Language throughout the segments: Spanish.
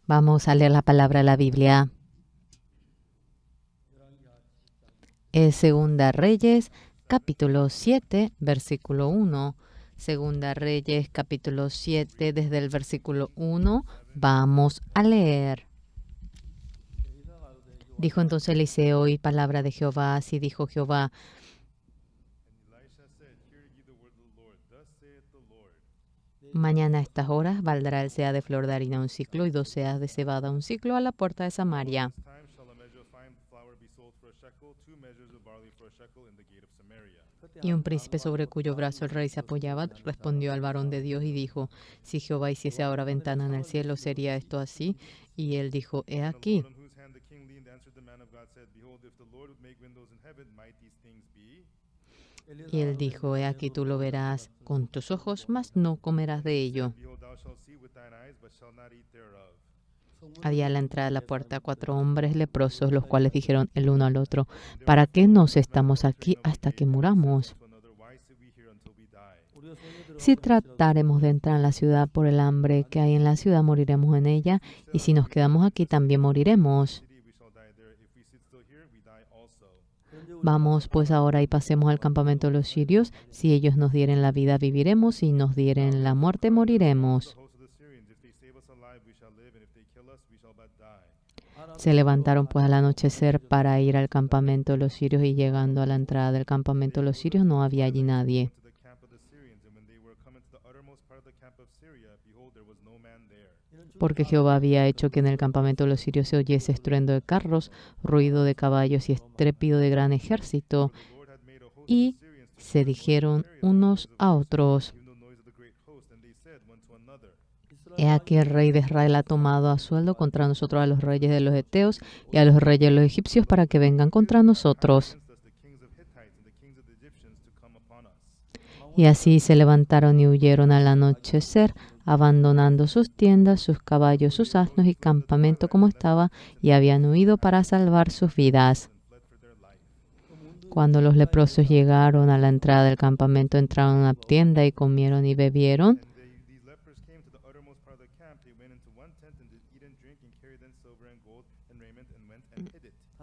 Vamos a leer la palabra de la Biblia. Es Segunda Reyes, capítulo 7, versículo 1. Segunda Reyes, capítulo 7, desde el versículo 1, vamos a leer. Dijo entonces Eliseo, y palabra de Jehová, así dijo Jehová. Mañana a estas horas valdrá el seah de flor de harina un ciclo y 2 seahs de cebada un ciclo a la puerta de Samaria. Y un príncipe sobre cuyo brazo el rey se apoyaba respondió al varón de Dios y dijo: si Jehová hiciese ahora ventana en el cielo, ¿sería esto así? Y él dijo: he aquí. Y él dijo: he aquí tú lo verás con tus ojos, mas no comerás de ello. Había a la entrada de la puerta 4 hombres leprosos, los cuales dijeron el uno al otro: ¿para qué nos estamos aquí hasta que muramos? Si trataremos de entrar en la ciudad por el hambre que hay en la ciudad, moriremos en ella, y si nos quedamos aquí, también moriremos. Vamos pues ahora y pasemos al campamento de los sirios. Si ellos nos dieren la vida, viviremos; si nos dieren la muerte, moriremos. Se levantaron pues al anochecer para ir al campamento de los sirios, y llegando a la entrada del campamento de los sirios no había allí nadie. Porque Jehová había hecho que en el campamento de los sirios se oyese estruendo de carros, ruido de caballos y estrépito de gran ejército. Y se dijeron unos a otros: he aquí el rey de Israel ha tomado a sueldo contra nosotros a los reyes de los heteos y a los reyes de los egipcios para que vengan contra nosotros. Y así se levantaron y huyeron al anochecer, abandonando sus tiendas, sus caballos, sus asnos y campamento como estaba, y habían huido para salvar sus vidas. Cuando los leprosos llegaron a la entrada del campamento, entraron a una tienda y comieron y bebieron.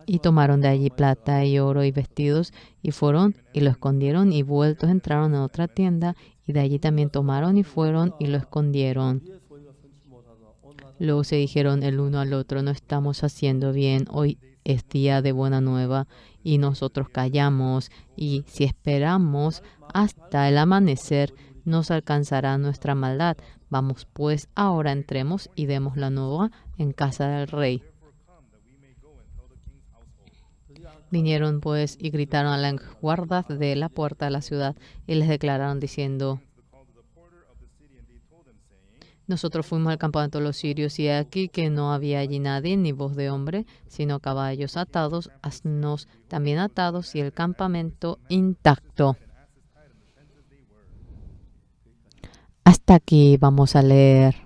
Y tomaron de allí plata y oro y vestidos, y fueron y lo escondieron, y vueltos entraron a otra tienda, y de allí también tomaron y fueron y lo escondieron. Luego se dijeron el uno al otro: no estamos haciendo bien, hoy es día de buena nueva, y nosotros callamos, y si esperamos hasta el amanecer, nos alcanzará nuestra maldad. Vamos pues, ahora entremos y demos la nueva en casa del rey. Vinieron pues y gritaron a las guardas de la puerta de la ciudad y les declararon diciendo: nosotros fuimos al campamento de los sirios, y aquí que no había allí nadie, ni voz de hombre, sino caballos atados, asnos también atados, y el campamento intacto. Hasta aquí vamos a leer.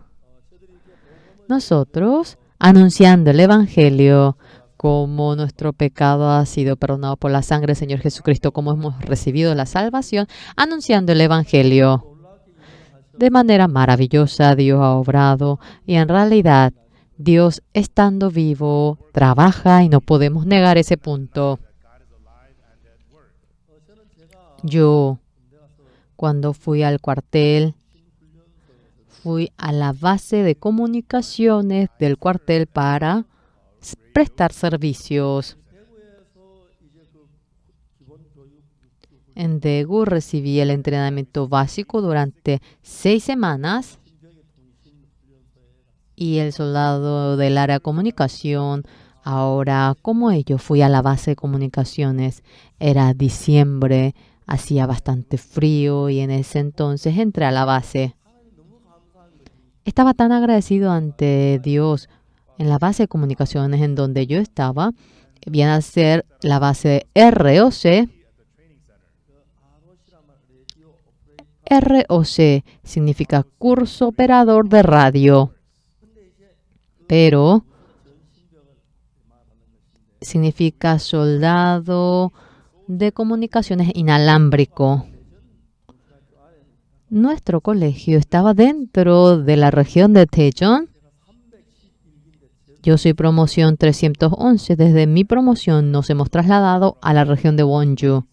Nosotros, anunciando el Evangelio, como nuestro pecado ha sido perdonado por la sangre del Señor Jesucristo, como hemos recibido la salvación, anunciando el Evangelio. De manera maravillosa Dios ha obrado, y en realidad Dios, estando vivo, trabaja, y no podemos negar ese punto. Yo, cuando fui al cuartel, fui a la base de comunicaciones del cuartel para prestar servicios. En Daegu recibí el entrenamiento básico durante 6 semanas, y el soldado del área de comunicación, ahora como ello, fui a la base de comunicaciones. Era diciembre, hacía bastante frío, y en ese entonces entré a la base. Estaba tan agradecido ante Dios. En la base de comunicaciones en donde yo estaba, viene a ser la base ROC. ROC significa curso operador de radio, pero significa soldado de comunicaciones inalámbrico. Nuestro colegio estaba dentro de la región de Daejeon, Yo soy promoción 311. Desde mi promoción nos hemos trasladado a la región de Wonju.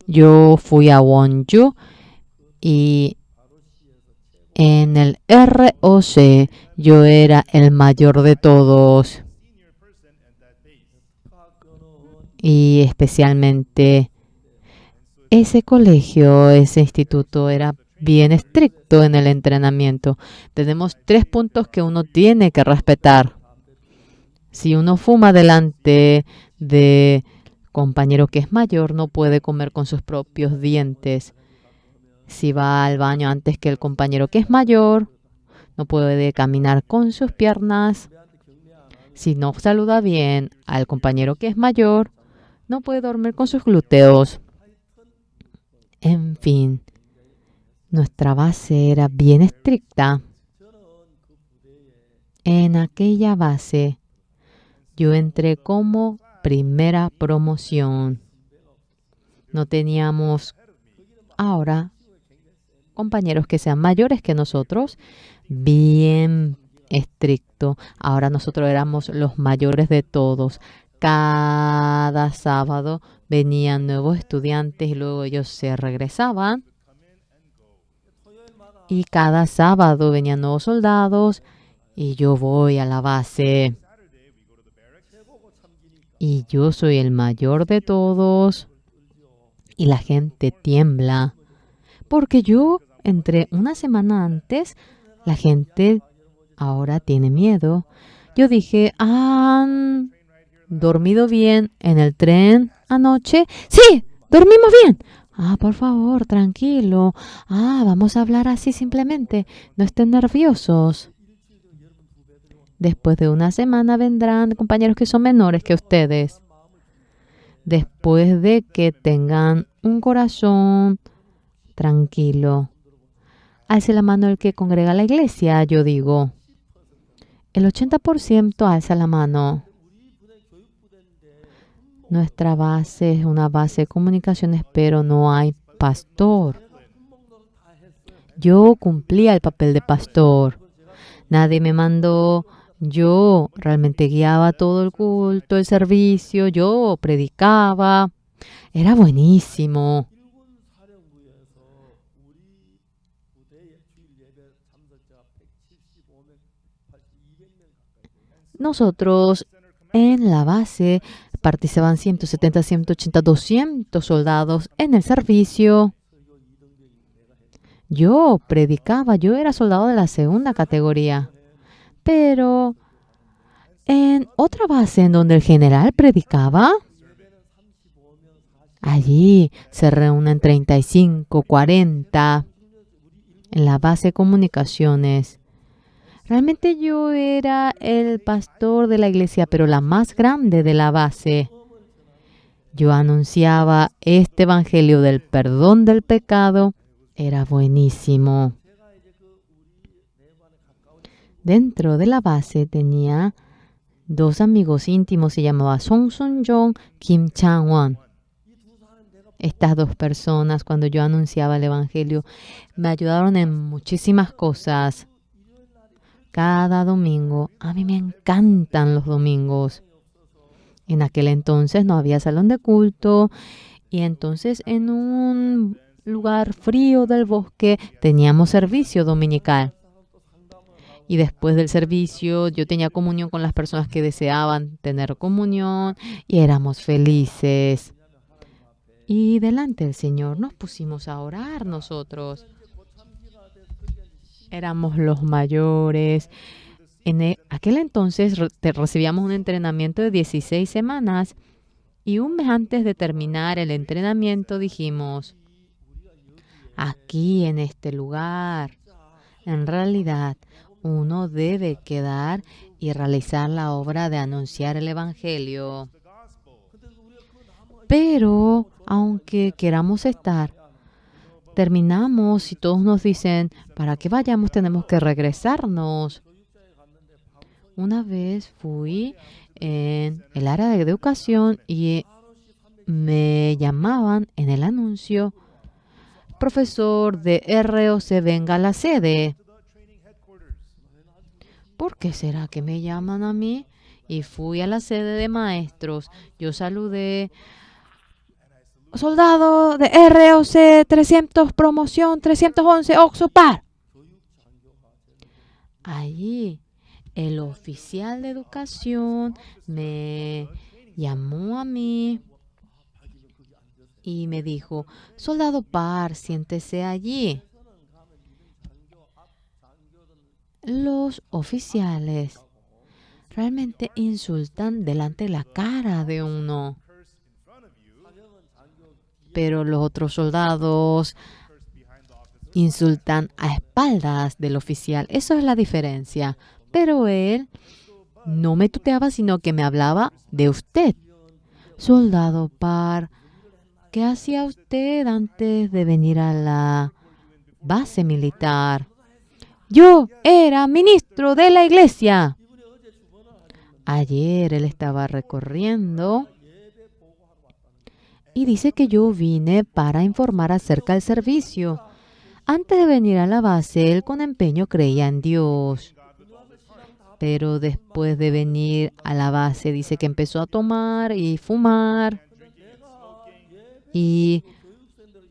Yo fui a Wonju y en el ROC yo era el mayor de todos. Y especialmente ese colegio, ese instituto era bien estricto en el entrenamiento. Tenemos 3 puntos que uno tiene que respetar. Si uno fuma delante de compañero que es mayor, no puede comer con sus propios dientes. Si va al baño antes que el compañero que es mayor, no puede caminar con sus piernas. Si no saluda bien al compañero que es mayor, no puede dormir con sus glúteos. En fin, nuestra base era bien estricta. En aquella base, yo entré como primera promoción. No teníamos ahora compañeros que sean mayores que nosotros, bien estricto. Ahora nosotros éramos los mayores de todos. Cada sábado venían nuevos estudiantes y luego ellos se regresaban. Y cada sábado venían nuevos soldados y yo voy a la base. Y yo soy el mayor de todos y la gente tiembla. Porque yo entré una semana antes, la gente ahora tiene miedo. Yo dije, ¿han dormido bien en el tren anoche? Sí, dormimos bien. Por favor, tranquilo. Vamos a hablar así simplemente. No estén nerviosos. Después de una semana vendrán compañeros que son menores que ustedes. Después de que tengan un corazón tranquilo. Alce la mano el que congrega la iglesia, yo digo. El 80% alza la mano. Nuestra base es una base de comunicaciones, pero no hay pastor. Yo cumplía el papel de pastor. Nadie me mandó. Yo realmente guiaba todo el culto, el servicio. Yo predicaba. Era buenísimo. Nosotros en la base participaban 170, 180, 200 soldados en el servicio. Yo predicaba, yo era soldado de la segunda categoría. Pero en otra base en donde el general predicaba, allí se reúnen 35, 40 en la base de comunicaciones. Realmente yo era el pastor de la iglesia, pero la más grande de la base. Yo anunciaba este evangelio del perdón del pecado. Era buenísimo. Dentro de la base tenía 2 amigos íntimos, se llamaba Song Sun-jong, Kim Chang-won. Estas 2 personas, cuando yo anunciaba el evangelio, me ayudaron en muchísimas cosas. Cada domingo, a mí me encantan los domingos. En aquel entonces no había salón de culto y entonces en un lugar frío del bosque teníamos servicio dominical. Y después del servicio yo tenía comunión con las personas que deseaban tener comunión y éramos felices. Y delante del Señor nos pusimos a orar nosotros. Éramos los mayores. En aquel entonces recibíamos un entrenamiento de 16 semanas y un mes antes de terminar el entrenamiento dijimos, aquí en este lugar, en realidad uno debe quedar y realizar la obra de anunciar el evangelio. Pero aunque queramos estar, terminamos y todos nos dicen, para que vayamos tenemos que regresarnos. Una vez fui en el área de educación y me llamaban en el anuncio, profesor de ROC, venga a la sede. ¿por qué será que me llaman a mí? Y fui a la sede de maestros. Yo saludé, soldado de ROC 300, promoción 311, Oxupar. Allí el oficial de educación me llamó a mí y me dijo, soldado Par, siéntese allí. Los oficiales realmente insultan delante de la cara de uno, pero los otros soldados insultan a espaldas del oficial. Eso es la diferencia. Pero él no me tuteaba, sino que me hablaba de usted. Soldado Par, ¿qué hacía usted antes de venir a la base militar? Yo era ministro de la iglesia. Ayer él estaba recorriendo y dice que yo vine para informar acerca del servicio. Antes de venir a la base, él con empeño creía en Dios. Pero después de venir a la base, dice que empezó a tomar y fumar. Y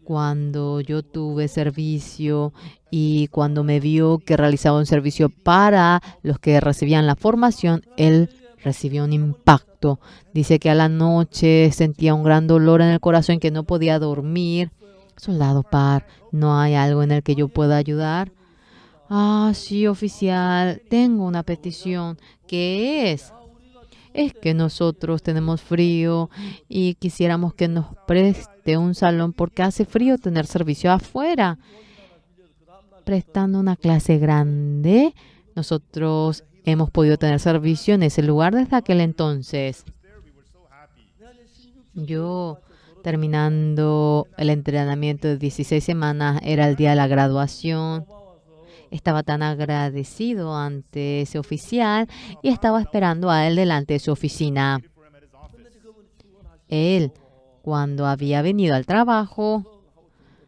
cuando yo tuve servicio y cuando me vio que realizaba un servicio para los que recibían la formación, él recibió un impacto. Dice que a la noche sentía un gran dolor en el corazón, que no podía dormir. Soldado Par, ¿no hay algo en el que yo pueda ayudar? Ah, sí, oficial, tengo una petición. ¿Qué es? Es que nosotros tenemos frío y quisiéramos que nos preste un salón porque hace frío tener servicio afuera. Prestando una clase grande, nosotros hemos podido tener servicio en ese lugar desde aquel entonces. Yo, terminando el entrenamiento de 16 semanas, era el día de la graduación. Estaba tan agradecido ante ese oficial y estaba esperando a él delante de su oficina. Él, cuando había venido al trabajo,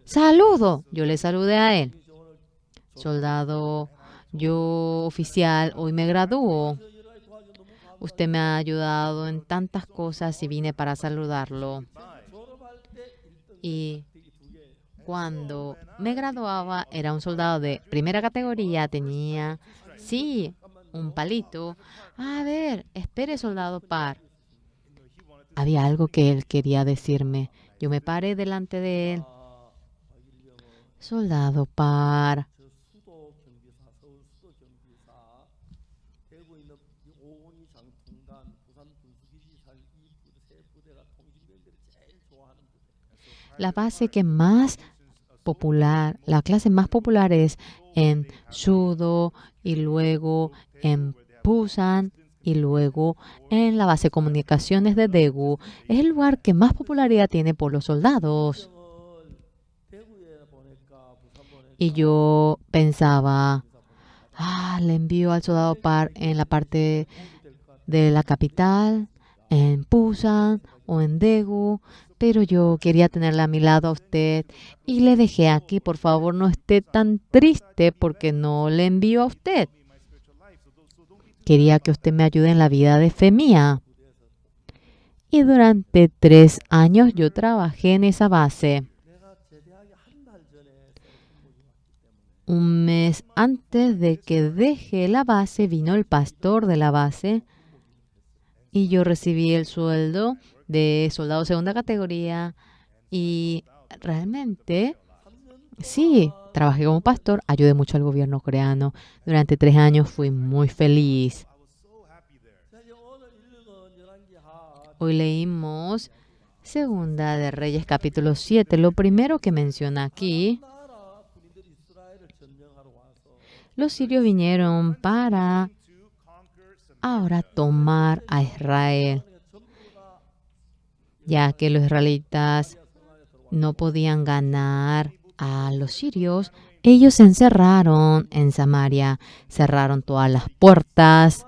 ¡saludo! Yo le saludé a él. Soldado, yo oficial, hoy me gradúo. Usted me ha ayudado en tantas cosas y vine para saludarlo. Y cuando me graduaba, era un soldado de primera categoría, tenía, sí, un palito. A ver, espere, soldado Par. Había algo que él quería decirme. Yo me paré delante de él. Soldado Par. La base que más popular, la clase más popular es en Sudo y luego en Busan y luego en la base de comunicaciones de Daegu. Es el lugar que más popularidad tiene por los soldados. Y yo pensaba, le envío al soldado Par en la parte de la capital, en Busan o en Daegu, pero yo quería tenerla a mi lado a usted y le dejé aquí. Por favor, no esté tan triste porque no le envío a usted. Quería que usted me ayude en la vida de fe mía. Y durante 3 años yo trabajé en esa base. Un mes antes de que deje la base, vino el pastor de la base y yo recibí el sueldo de soldado segunda categoría y realmente, sí, trabajé como pastor, ayudé mucho al gobierno coreano. Durante 3 años fui muy feliz. Hoy leímos Segunda de Reyes capítulo 7. Lo primero que menciona aquí, los sirios vinieron para ahora tomar a Israel, ya que los israelitas no podían ganar a los sirios. Ellos se encerraron en Samaria, cerraron todas las puertas,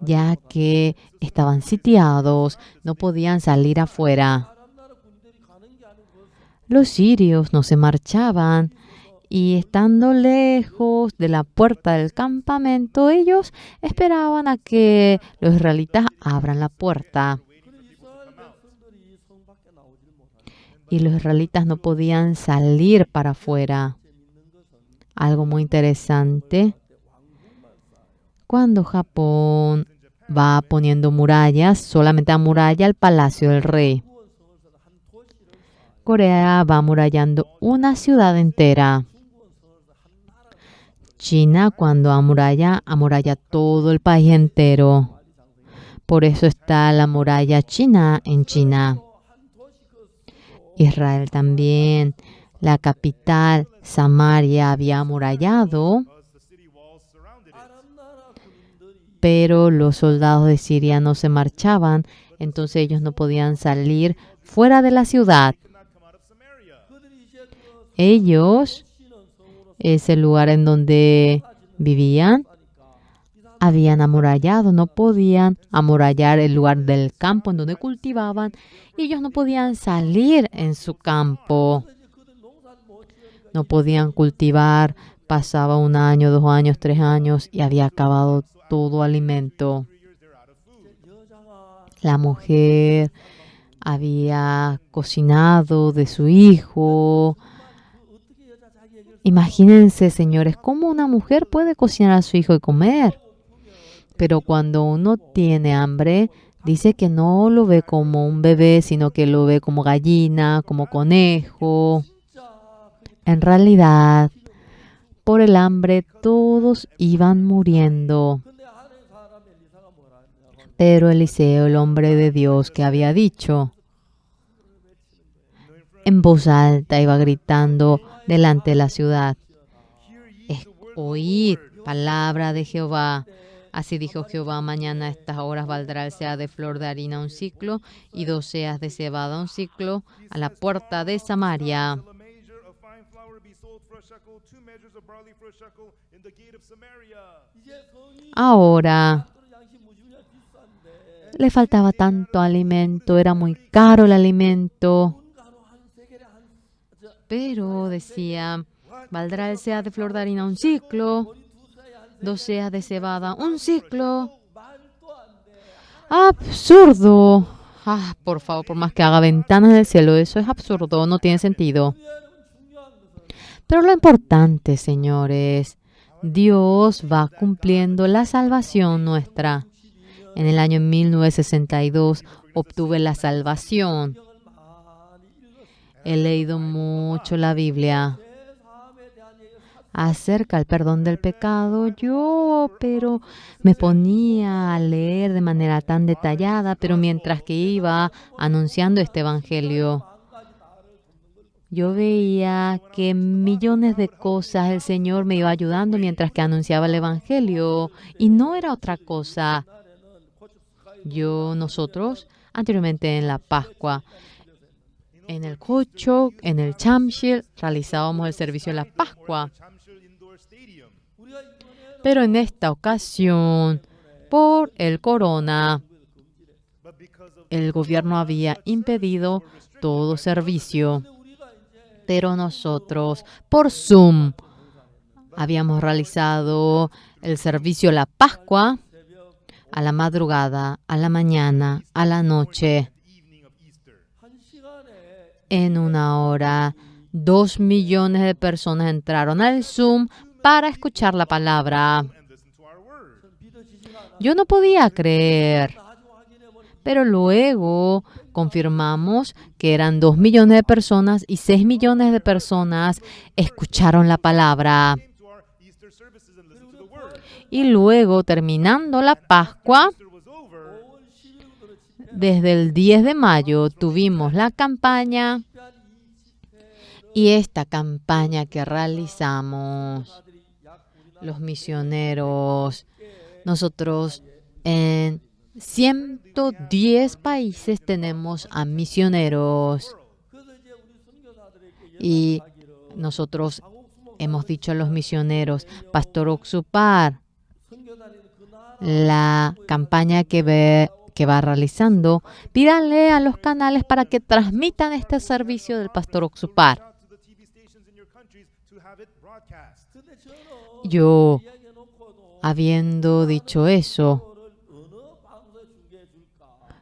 ya que estaban sitiados, no podían salir afuera. Los sirios no se marchaban Y estando lejos de la puerta del campamento, ellos esperaban a que los israelitas abran la puerta. Y los israelitas no podían salir para afuera. Algo muy interesante. Cuando Japón va poniendo murallas, solamente amuralla el palacio del rey. Corea va amurallando una ciudad entera. China, cuando amuralla todo el país entero. Por eso está la muralla china en China. Israel también, la capital, Samaria, había amurallado, pero los soldados de Siria no se marchaban, entonces ellos no podían salir fuera de la ciudad. Ellos, ese lugar en donde vivían, habían amurallado, no podían amurallar el lugar del campo en donde cultivaban y ellos no podían salir en su campo. No podían cultivar, pasaba 1 año, 2 años, 3 años y había acabado todo alimento. La mujer había cocinado de su hijo. Imagínense, señores, cómo una mujer puede cocinar a su hijo y comer. Pero cuando uno tiene hambre, dice que no lo ve como un bebé, sino que lo ve como gallina, como conejo. En realidad, por el hambre todos iban muriendo. Pero Eliseo, el hombre de Dios que había dicho, en voz alta iba gritando delante de la ciudad: oíd palabra de Jehová. Así dijo Jehová: mañana a estas horas valdrá el seah de flor de harina 1 siclo y 2 seas de cebada 1 siclo a la puerta de Samaria. Ahora le faltaba tanto alimento, era muy caro el alimento. Pero decía: valdrá el seah de flor de harina 1 siclo, 2 seas de cebada 1 siclo. ¡Absurdo! Por favor, por más que haga ventanas del cielo, eso es absurdo, no tiene sentido. Pero lo importante, señores, Dios va cumpliendo la salvación nuestra. En el año 1962 obtuve la salvación. He leído mucho la Biblia acerca del perdón del pecado, pero me ponía a leer de manera tan detallada, pero mientras que iba anunciando este evangelio, yo veía que millones de cosas el Señor me iba ayudando mientras que anunciaba el evangelio, y no era otra cosa. Nosotros, anteriormente en la Pascua, en el Kochok, en el Chamshil, realizábamos el servicio de la Pascua. Pero en esta ocasión, por el corona, el gobierno había impedido todo servicio. Pero nosotros, por Zoom, habíamos realizado el servicio de la Pascua a la madrugada, a la mañana, a la noche. En 1 hora, 2 millones de personas entraron al Zoom para escuchar la palabra. Yo no podía creer, pero luego confirmamos que eran 2 millones de personas y 6 millones de personas escucharon la palabra. Y luego, terminando la Pascua, desde el 10 de mayo tuvimos la campaña, y esta campaña que realizamos los misioneros, nosotros en 110 países tenemos a misioneros, y nosotros hemos dicho a los misioneros: Pastor Oxupar, la campaña que va realizando, pídanle a los canales para que transmitan este servicio del Pastor Oxupar. Yo, habiendo dicho eso,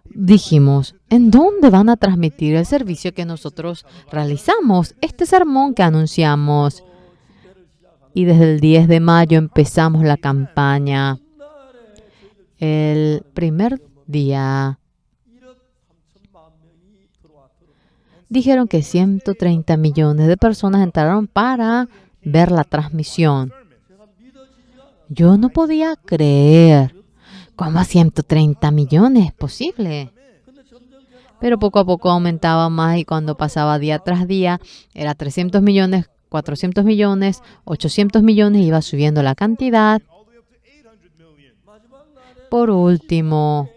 dijimos, ¿en dónde van a transmitir el servicio que nosotros realizamos? Este sermón que anunciamos. Y desde el 10 de mayo empezamos la campaña. El primer día dijeron que 130 millones de personas entraron para ver la transmisión. Yo no podía creer. ¿Cómo a 130 millones? ¿Es posible? Pero poco a poco aumentaba más y cuando pasaba día tras día era 300 millones, 400 millones, 800 millones, iba subiendo la cantidad. Por último,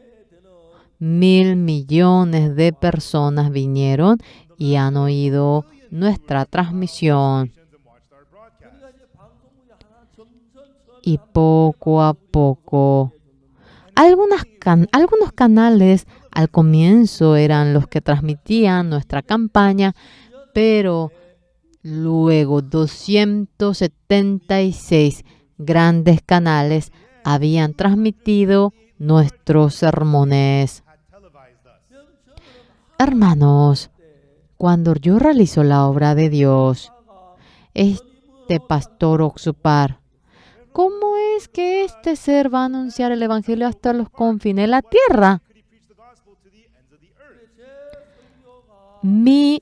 1.000 millones de personas vinieron y han oído nuestra transmisión. Y poco a poco, algunos canales al comienzo eran los que transmitían nuestra campaña, pero luego 276 grandes canales habían transmitido nuestros sermones. Hermanos, cuando yo realizo la obra de Dios, este pastor Oxupar, ¿cómo es que este ser va a anunciar el Evangelio hasta los confines de la tierra? Mi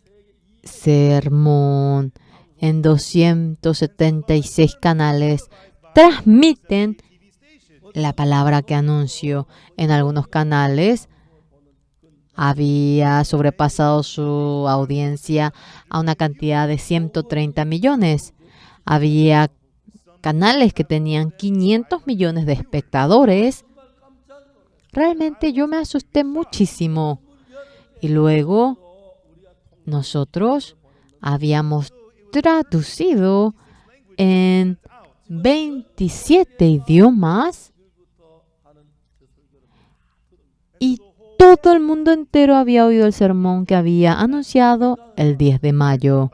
sermón en 276 canales transmiten la palabra que anuncio. En algunos canales había sobrepasado su audiencia a una cantidad de 130 millones. Había canales que tenían 500 millones de espectadores. Realmente yo me asusté muchísimo. Y luego nosotros habíamos traducido en 27 idiomas y todo el mundo entero había oído el sermón que había anunciado el 10 de mayo.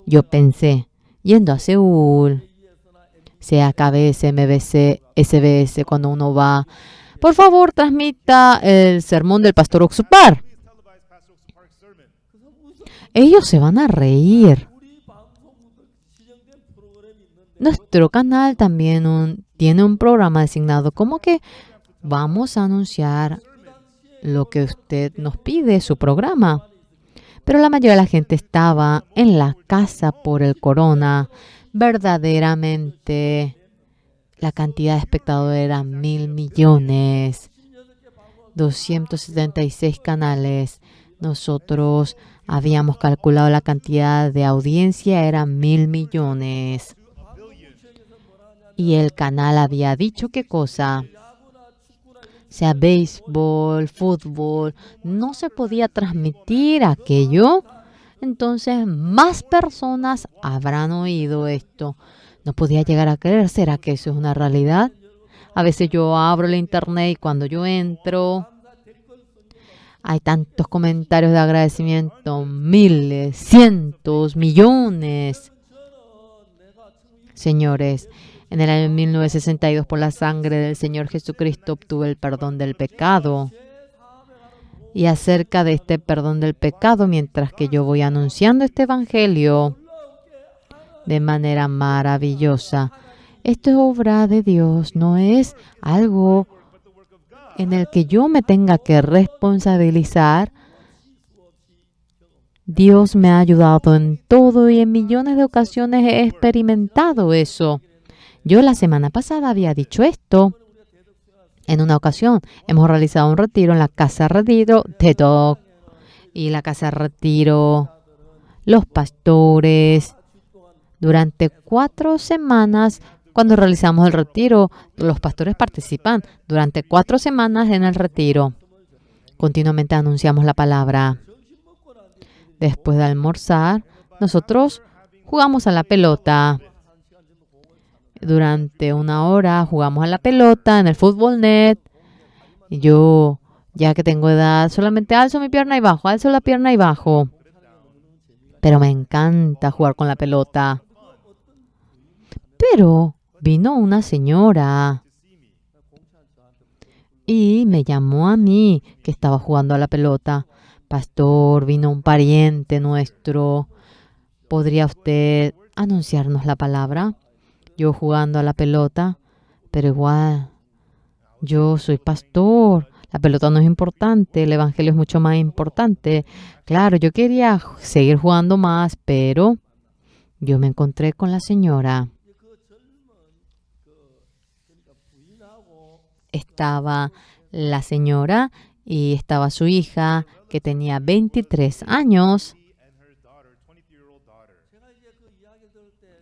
Yo pensé, yendo a Seúl, sea KBS, MBC, SBS, cuando uno va, por favor, transmita el sermón del pastor Oxupar. Ellos se van a reír. Nuestro canal también tiene un programa designado como que vamos a anunciar lo que usted nos pide, su programa. Pero la mayoría de la gente estaba en la casa por el corona. Verdaderamente, la cantidad de espectadores era 1.000 millones. 276 canales. Nosotros habíamos calculado la cantidad de audiencia, era 1.000 millones. Y el canal había dicho qué cosa. Sea béisbol, fútbol, no se podía transmitir aquello. Entonces, más personas habrán oído esto. No podía llegar a creer. ¿Será que eso es una realidad? A veces yo abro el internet y cuando yo entro, hay tantos comentarios de agradecimiento, miles, cientos, millones. Señores, en el año 1962, por la sangre del Señor Jesucristo, obtuve el perdón del pecado. Y acerca de este perdón del pecado, mientras que yo voy anunciando este evangelio de manera maravillosa, esto es obra de Dios, no es algo en el que yo me tenga que responsabilizar. Dios me ha ayudado en todo y en millones de ocasiones he experimentado eso. Yo la semana pasada había dicho esto. En una ocasión hemos realizado un retiro en la Casa Retiro de Doc. Y la Casa Retiro, los pastores, durante 4 semanas, cuando realizamos el retiro, los pastores participan durante 4 semanas en el retiro. Continuamente anunciamos la palabra. Después de almorzar, nosotros jugamos a la pelota. Durante 1 hora jugamos a la pelota en el Fútbol Net. Yo, ya que tengo edad, solamente alzo mi pierna y bajo, alzo la pierna y bajo. Pero me encanta jugar con la pelota. Pero vino una señora y me llamó a mí, que estaba jugando a la pelota. Pastor, vino un pariente nuestro. ¿Podría usted anunciarnos la palabra? Yo jugando a la pelota, pero igual, yo soy pastor. La pelota no es importante, el evangelio es mucho más importante. Claro, yo quería seguir jugando más, pero yo me encontré con la señora. Estaba la señora y estaba su hija, que tenía 23 años.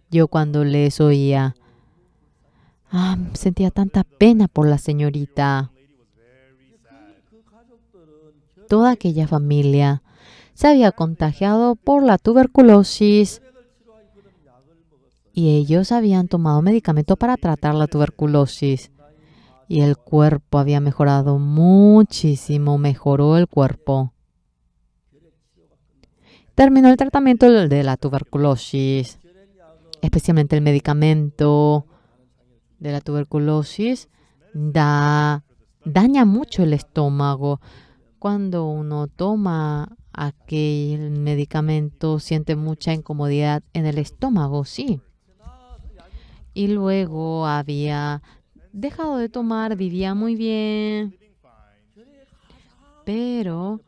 Yo cuando les oía, sentía tanta pena por la señorita. Toda aquella familia se había contagiado por la tuberculosis y ellos habían tomado medicamentos para tratar la tuberculosis. Y el cuerpo había mejorado muchísimo, mejoró el cuerpo. Terminó el tratamiento de la tuberculosis, especialmente el medicamento de la tuberculosis daña mucho el estómago. Cuando uno toma aquel medicamento, siente mucha incomodidad en el estómago, sí. Y luego había dejado de tomar, vivía muy bien. Pero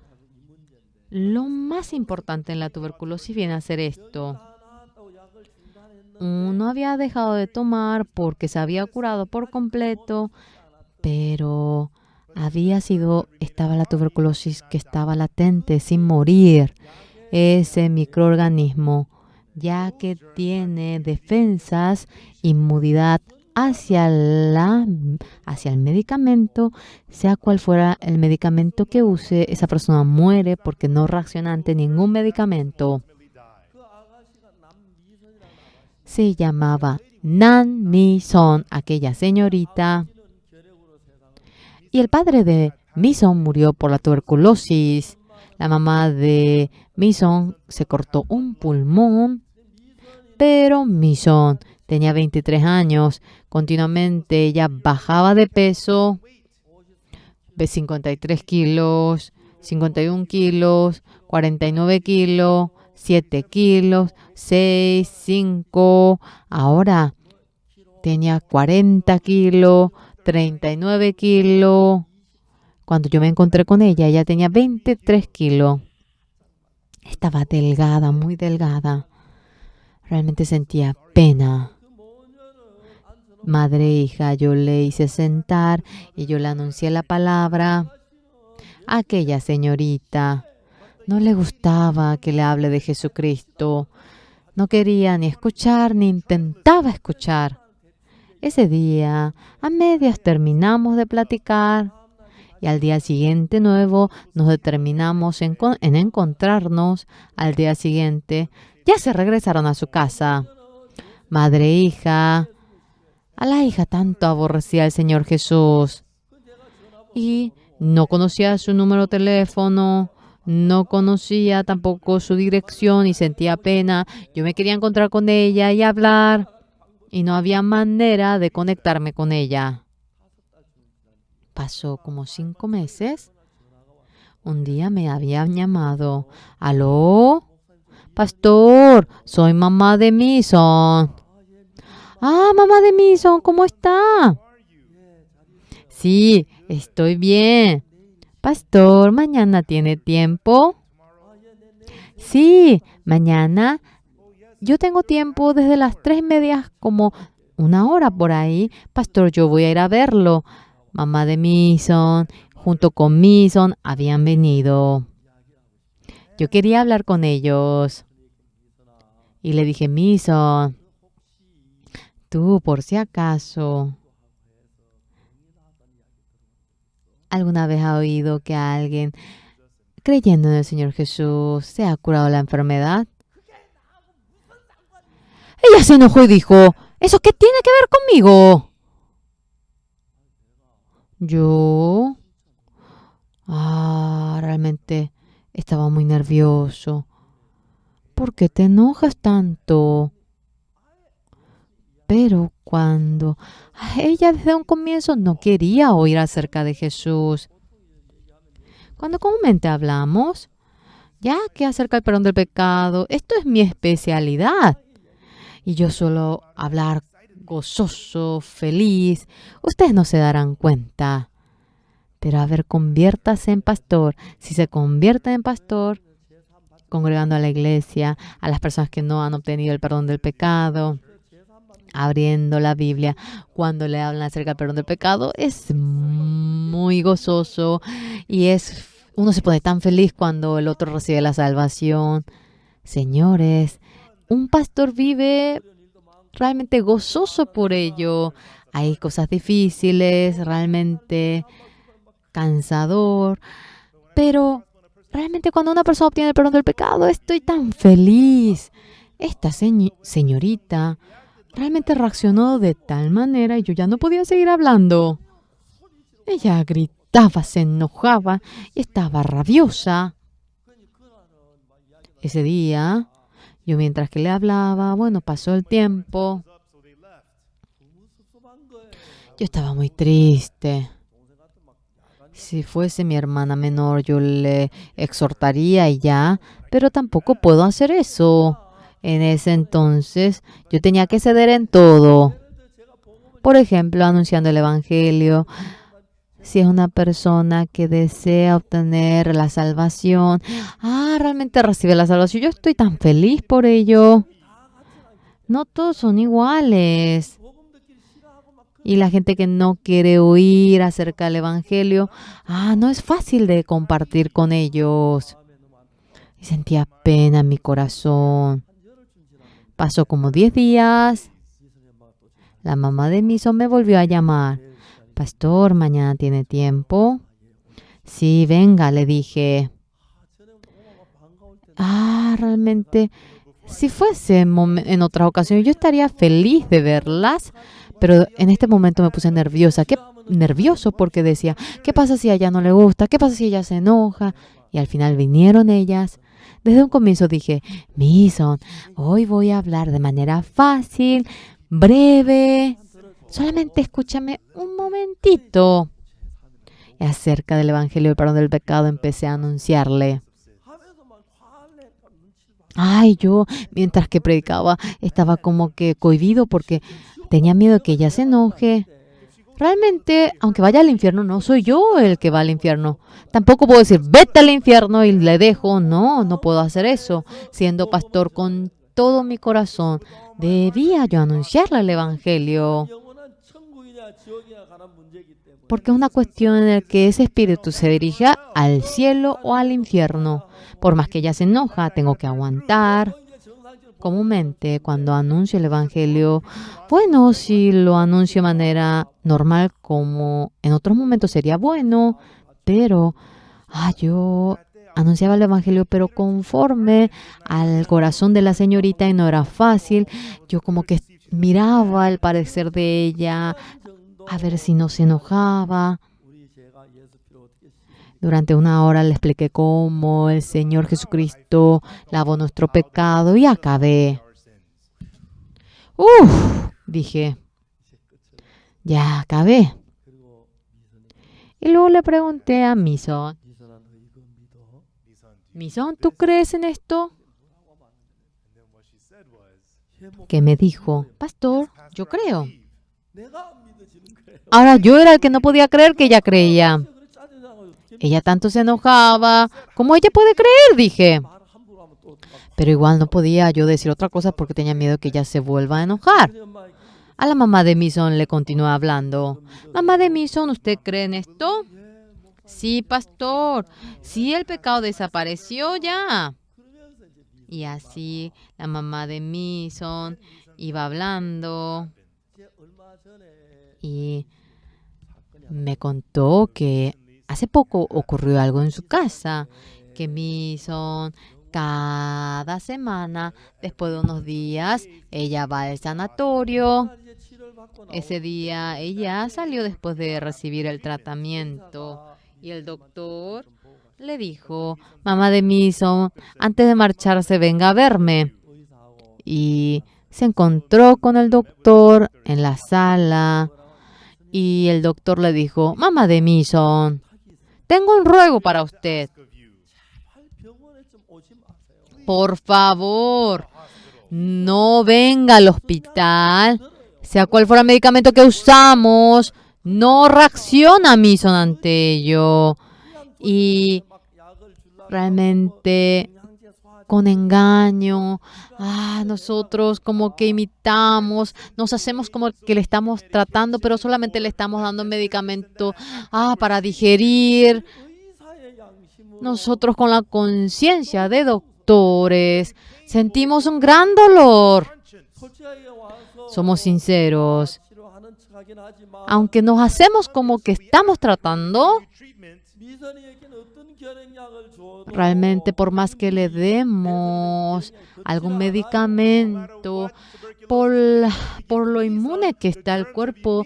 lo más importante en la tuberculosis viene a ser esto. Uno había dejado de tomar porque se había curado por completo, pero estaba la tuberculosis que estaba latente, sin morir. Ese microorganismo, ya que tiene defensas, inmunidad hacia el medicamento, sea cual fuera el medicamento que use, esa persona muere porque no reacciona ante ningún medicamento. Se llamaba Nan Mi-son, aquella señorita. Y el padre de Mi-son murió por la tuberculosis. La mamá de Mi-son se cortó un pulmón, pero Mi-son tenía 23 años. Continuamente ella bajaba de peso, de 53 kilos, 51 kilos, 49 kilos, 7 kilos, 6, 5. Ahora tenía 40 kilos, 39 kilos. Cuando yo me encontré con ella, ella tenía 23 kilos. Estaba delgada, muy delgada. Realmente sentía pena. Madre e hija, yo le hice sentar y yo le anuncié la palabra. Aquella señorita no le gustaba que le hable de Jesucristo. No quería ni escuchar, ni intentaba escuchar. Ese día, a medias terminamos de platicar y al día siguiente nuevo nos determinamos en encontrarnos. Al día siguiente ya se regresaron a su casa. Madre e hija, a la hija tanto aborrecía el Señor Jesús y no conocía su número de teléfono, no conocía tampoco su dirección y sentía pena. Yo me quería encontrar con ella y hablar y no había manera de conectarme con ella. Pasó como 5 meses. Un día me habían llamado. ¿Aló? Pastor, soy mamá de Mi-son. Mamá de Mi-son, ¿cómo está? Sí, estoy bien. Pastor, ¿mañana tiene tiempo? Sí, mañana yo tengo tiempo desde las 3:30, como 1 hora por ahí. Pastor, yo voy a ir a verlo. Mamá de Mi-son, junto con Mi-son, habían venido. Yo quería hablar con ellos. Y le dije, Mi-son, tú, por si acaso, ¿alguna vez has oído que alguien, creyendo en el Señor Jesús, se ha curado la enfermedad? Ella se enojó y dijo, ¿eso qué tiene que ver conmigo? Yo realmente estaba muy nervioso. ¿Por qué te enojas tanto? Pero cuando ella desde un comienzo no quería oír acerca de Jesús. Cuando comúnmente hablamos, ya que acerca del perdón del pecado, esto es mi especialidad. Y yo suelo hablar gozoso, feliz. Ustedes no se darán cuenta. Pero a ver, conviértase en pastor. Si se convierte en pastor, congregando a la iglesia, a las personas que no han obtenido el perdón del pecado, abriendo la Biblia, cuando le hablan acerca del perdón del pecado, es muy gozoso y uno se pone tan feliz cuando el otro recibe la salvación. Señores, un pastor vive realmente gozoso por ello. Hay cosas difíciles, realmente cansador, pero realmente cuando una persona obtiene el perdón del pecado, estoy tan feliz. Esta señorita realmente reaccionó de tal manera y yo ya no podía seguir hablando. Ella gritaba, se enojaba y estaba rabiosa. Ese día, yo mientras que le hablaba, bueno, pasó el tiempo. Yo estaba muy triste. Si fuese mi hermana menor, yo le exhortaría y ya, pero tampoco puedo hacer eso. En ese entonces, yo tenía que ceder en todo. Por ejemplo, anunciando el Evangelio. Si es una persona que desea obtener la salvación, realmente recibe la salvación. Yo estoy tan feliz por ello. No todos son iguales. Y la gente que no quiere oír acerca del Evangelio, no es fácil de compartir con ellos. Y sentía pena en mi corazón. Pasó como 10 días. La mamá de Miso me volvió a llamar. Pastor, ¿mañana tiene tiempo? Sí, venga, le dije. Realmente, si fuese en otras ocasiones, yo estaría feliz de verlas, pero en este momento me puse nerviosa. Nervioso porque decía, ¿qué pasa si a ella no le gusta? ¿Qué pasa si ella se enoja? Y al final vinieron ellas. Desde un comienzo dije, Mison, hoy voy a hablar de manera fácil, breve. Solamente escúchame un momentito. Y acerca del Evangelio del perdón del pecado empecé a anunciarle. Yo, mientras que predicaba, estaba como que cohibido porque tenía miedo de que ella se enoje. Realmente, aunque vaya al infierno, no soy yo el que va al infierno. Tampoco puedo decir, vete al infierno y le dejo. No, no puedo hacer eso. Siendo pastor con todo mi corazón, debía yo anunciarle el Evangelio. Porque es una cuestión en la que ese espíritu se dirija al cielo o al infierno. Por más que ella se enoja, tengo que aguantar. Comúnmente, cuando anuncio el Evangelio, bueno, si lo anuncio de manera normal, como en otros momentos sería bueno, pero yo anunciaba el Evangelio, pero conforme al corazón de la señorita y no era fácil. Yo como que miraba el parecer de ella, a ver si no se enojaba. Durante una hora le expliqué cómo el Señor Jesucristo lavó nuestro pecado y acabé. Dije, ya acabé. Y luego le pregunté a Mison, Mison, ¿tú crees en esto? Que me dijo, Pastor, yo creo. Ahora yo era el que no podía creer que ella creía. Ella tanto se enojaba. ¿Cómo ella puede creer? Dije. Pero igual no podía yo decir otra cosa porque tenía miedo que ella se vuelva a enojar. A la mamá de Mison le continué hablando. Mamá de Mison, ¿usted cree en esto? Sí, pastor. Sí, el pecado desapareció ya. Y así la mamá de Mison iba hablando y me contó que hace poco ocurrió algo en su casa, que Mison cada semana, después de unos días, ella va al sanatorio. Ese día ella salió después de recibir el tratamiento y el doctor le dijo, mamá de Mison, antes de marcharse venga a verme. Y se encontró con el doctor en la sala y el doctor le dijo, mamá de Mison, tengo un ruego para usted. Por favor, no venga al hospital, sea cual fuera el medicamento que usamos, no reacciona Mison ante ello. Y realmente con engaño, nosotros como que imitamos, nos hacemos como que le estamos tratando, pero solamente le estamos dando medicamento para digerir. Nosotros con la conciencia de doctores sentimos un gran dolor. Somos sinceros. Aunque nos hacemos como que estamos tratando, realmente por más que le demos algún medicamento, por lo inmune que está el cuerpo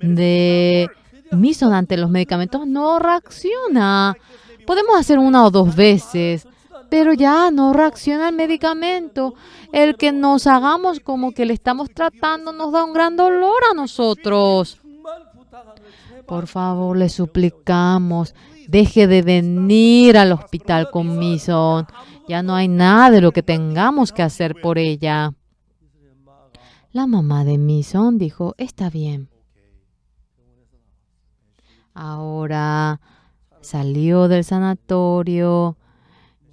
de Mison ante los medicamentos, no reacciona. Podemos hacer 1 o 2 veces, pero ya no reacciona el medicamento. El que nos hagamos como que le estamos tratando nos da un gran dolor a nosotros. Por favor, le suplicamos, deje de venir al hospital con Mison. Ya no hay nada de lo que tengamos que hacer por ella. La mamá de Mison dijo, está bien. Ahora salió del sanatorio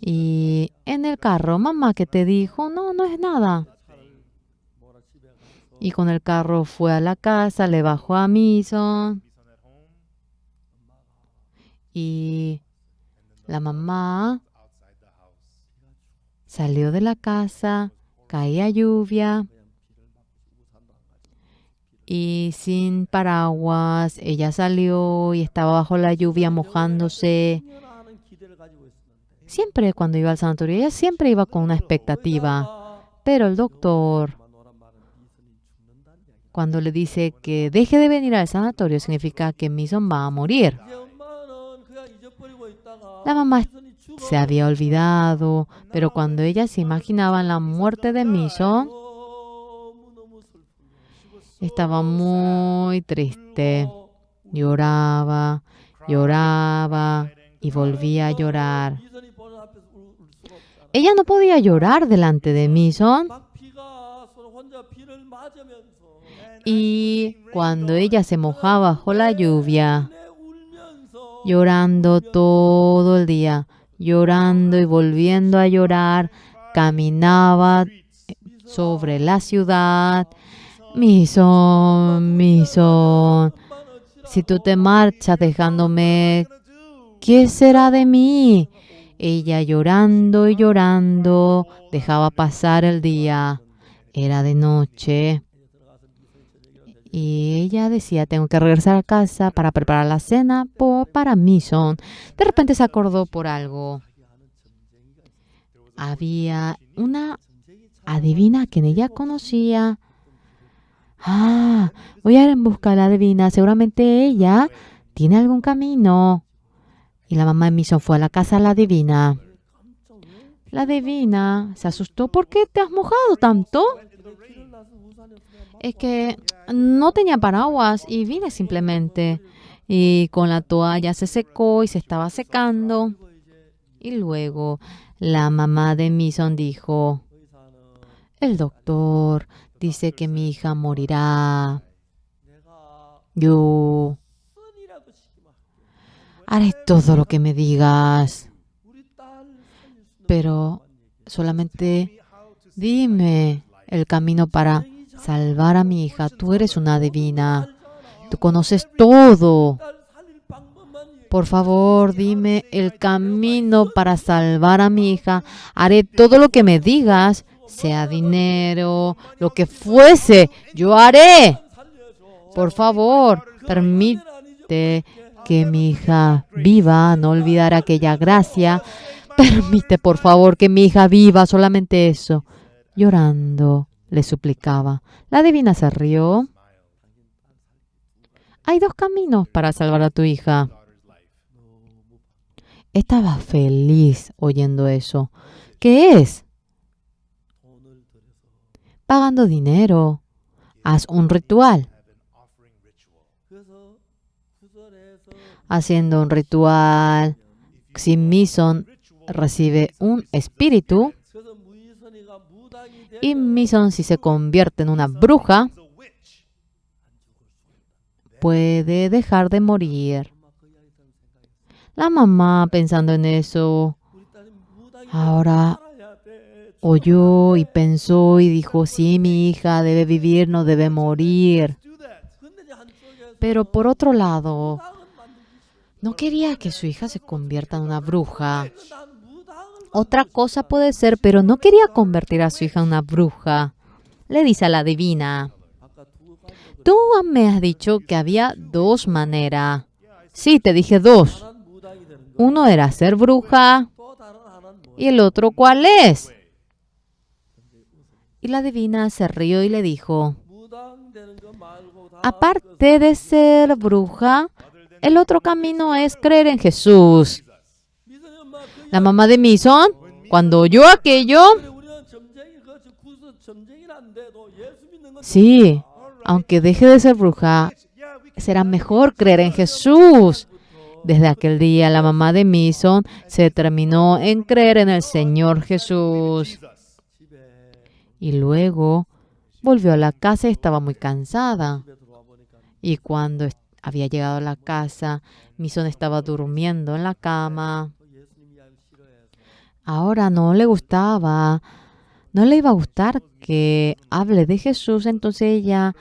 y en el carro, mamá, ¿qué te dijo? No, no es nada. Y con el carro fue a la casa, le bajó a Mison. Y la mamá salió de la casa, caía lluvia y sin paraguas, ella salió y estaba bajo la lluvia mojándose. Siempre cuando iba al sanatorio, ella siempre iba con una expectativa, pero el doctor, cuando le dice que deje de venir al sanatorio, significa que Mison va a morir. La mamá se había olvidado, pero cuando ella se imaginaba la muerte de Mison, estaba muy triste. Lloraba, lloraba y volvía a llorar. Ella no podía llorar delante de Mison. Y cuando ella se mojaba bajo la lluvia, llorando todo el día, llorando y volviendo a llorar, caminaba sobre la ciudad. Mison, Mison, si tú te marchas dejándome, ¿qué será de mí? Ella llorando y llorando, dejaba pasar el día. Era de noche. Y ella decía, tengo que regresar a casa para preparar la cena para Mison. De repente se acordó por algo. Había una adivina que ella conocía. Voy a ir en busca de la adivina. Seguramente ella tiene algún camino. Y la mamá de Mison fue a la casa de la adivina. La adivina se asustó. ¿Por qué te has mojado tanto? Es que no tenía paraguas y vine simplemente. Y con la toalla se secó y se estaba secando. Y luego la mamá de Mison dijo, el doctor dice que mi hija morirá. Yo haré todo lo que me digas. Pero solamente dime el camino para salvar a mi hija. Tú eres una adivina. Tú conoces todo. Por favor, dime el camino para salvar a mi hija. Haré todo lo que me digas, sea dinero, lo que fuese. Yo haré. Por favor, permite que mi hija viva. No olvidar aquella gracia. Permite, por favor, que mi hija viva. Solamente eso. Llorando, le suplicaba. La adivina se rió. Hay 2 caminos para salvar a tu hija. Estaba feliz oyendo eso. ¿Qué es? pagando dinero. Haz un ritual. Haciendo un ritual, si Mison recibe un espíritu, y Mison, si se convierte en una bruja, puede dejar de morir. La mamá, pensando en eso, ahora oyó y pensó y dijo, sí, mi hija debe vivir, no debe morir. Pero por otro lado, no quería que su hija se convierta en una bruja. Otra cosa puede ser, pero no quería convertir a su hija en una bruja. Le dice a la divina, tú me has dicho que había dos maneras. Sí, te dije dos. Uno era ser bruja y el otro, ¿cuál es? Y la divina se rió y le dijo, aparte de ser bruja, el otro camino es creer en Jesús. La mamá de Mison, cuando oyó aquello, sí, aunque deje de ser bruja, será mejor creer en Jesús. Desde aquel día, la mamá de Mison se determinó en creer en el Señor Jesús. Y luego volvió a la casa y estaba muy cansada. Y cuando había llegado a la casa, Mison estaba durmiendo en la cama. Ahora no le gustaba, no le iba a gustar que hable de Jesús. Entonces ella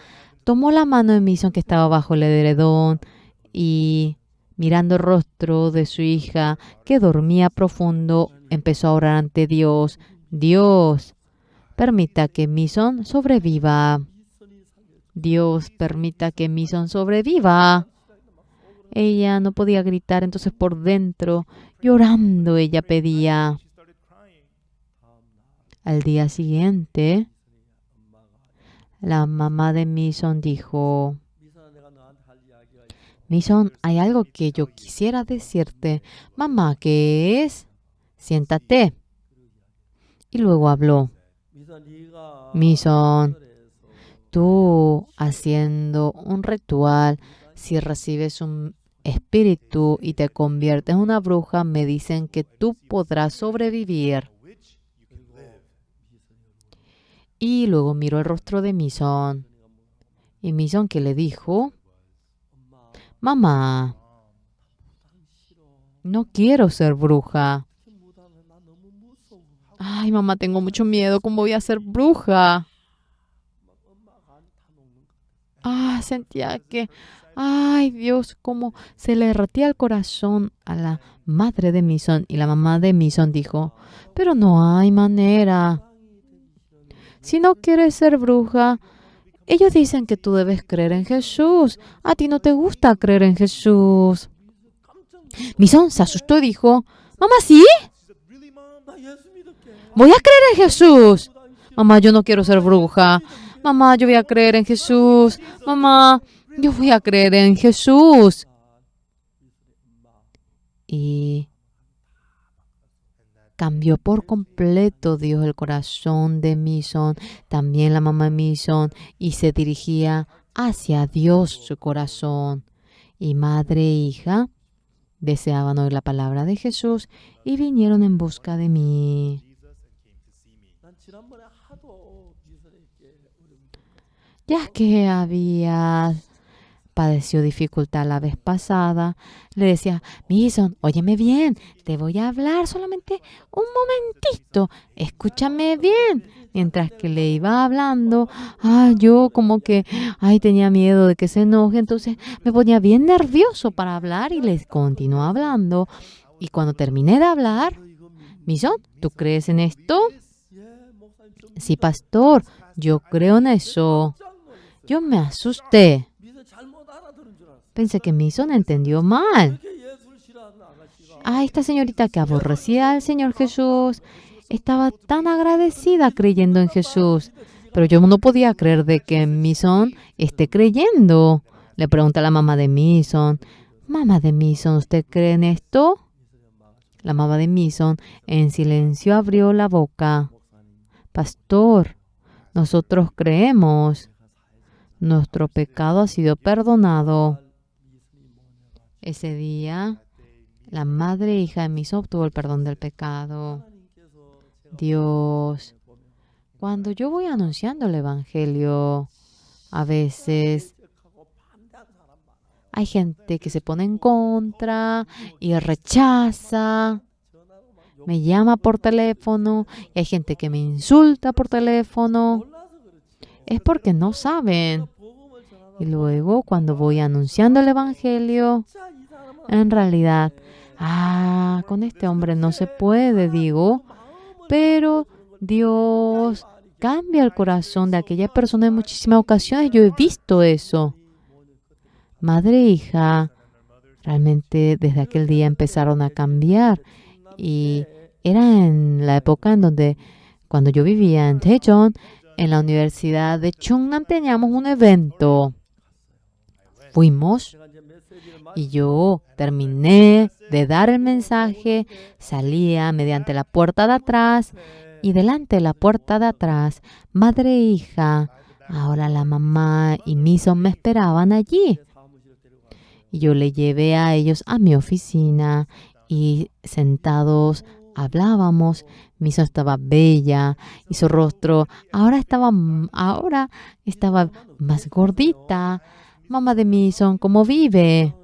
tomó la mano de Mison, que estaba bajo el edredón, y mirando el rostro de su hija, que dormía profundo, empezó a orar ante Dios. Dios, permita que Mison sobreviva. Dios, permita que Mison sobreviva. Ella no podía gritar, entonces por dentro, llorando, ella pedía. Al día siguiente, la mamá de Mison dijo, Mison, hay algo que yo quisiera decirte. Mamá, ¿qué es? Siéntate. Y luego habló. Mison, tú haciendo un ritual, si recibes un espíritu y te conviertes en una bruja, me dicen que tú podrás sobrevivir. Y luego miró el rostro de Mison. Y Mison, que le dijo, mamá, no quiero ser bruja. Ay, mamá, tengo mucho miedo. ¿Cómo voy a ser bruja? Sentía que, ay, Dios, cómo se le derretía el corazón a la madre de Mison. Y la mamá de Mison dijo, pero no hay manera. Si no quieres ser bruja, ellos dicen que tú debes creer en Jesús. A ti no te gusta creer en Jesús. Mison se asustó y dijo, mamá, ¿sí? Voy a creer en Jesús. Mamá, yo no quiero ser bruja. Mamá, yo voy a creer en Jesús. Mamá, yo voy a creer en Jesús. Y cambió por completo Dios el corazón de Mison, también la mamá de Mison, y se dirigía hacia Dios su corazón. Y madre e hija deseaban oír la palabra de Jesús y vinieron en busca de mí. Ya que había padecido dificultad la vez pasada, le decía, Mison, óyeme bien, te voy a hablar solamente un momentito, escúchame bien. Mientras que le iba hablando, yo como que, tenía miedo de que se enoje, entonces me ponía bien nervioso para hablar y les continuó hablando. Y cuando terminé de hablar, Mison, ¿tú crees en esto? Sí, pastor, yo creo en eso. Yo me asusté. Pensé que Mison entendió mal. Esta señorita que aborrecía al Señor Jesús estaba tan agradecida creyendo en Jesús. Pero yo no podía creer de que Mison esté creyendo. Le pregunta a la mamá de Mison, mamá de Mison, ¿usted cree en esto? La mamá de Mison en silencio abrió la boca. Pastor, nosotros creemos, nuestro pecado ha sido perdonado. Ese día, la madre e hija de Miso obtuvo el perdón del pecado. Dios, cuando yo voy anunciando el Evangelio, a veces hay gente que se pone en contra y rechaza, me llama por teléfono y hay gente que me insulta por teléfono. Es porque no saben. Y luego, cuando voy anunciando el Evangelio, en realidad, con este hombre no se puede, digo, pero Dios cambia el corazón de aquella persona en muchísimas ocasiones. Yo he visto eso. Madre e hija, realmente desde aquel día empezaron a cambiar. Y era en la época en donde, cuando yo vivía en Daejeon, en la Universidad de Chungnam teníamos un evento. Fuimos y yo terminé de dar el mensaje, salía mediante la puerta de atrás y delante de la puerta de atrás, madre e hija, ahora la mamá y Miso me esperaban allí. Y yo le llevé a ellos a mi oficina y sentados hablábamos. Miso estaba bella y su rostro ahora estaba más gordita. Mamá de Miso, ¿cómo vive?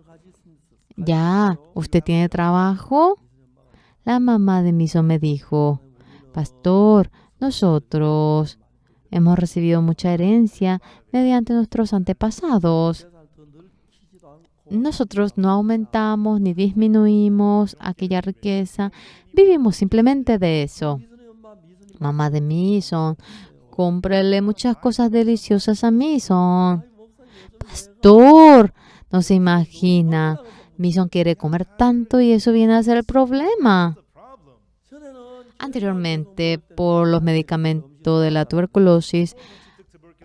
¿Ya usted tiene trabajo? La mamá de Miso me dijo, pastor, nosotros hemos recibido mucha herencia mediante nuestros antepasados. Nosotros no aumentamos ni disminuimos aquella riqueza. Vivimos simplemente de eso. Mamá de Miso, cómprele muchas cosas deliciosas a Miso. Pastor, no se imagina. Miso quiere comer tanto y eso viene a ser el problema. Anteriormente, por los medicamentos de la tuberculosis,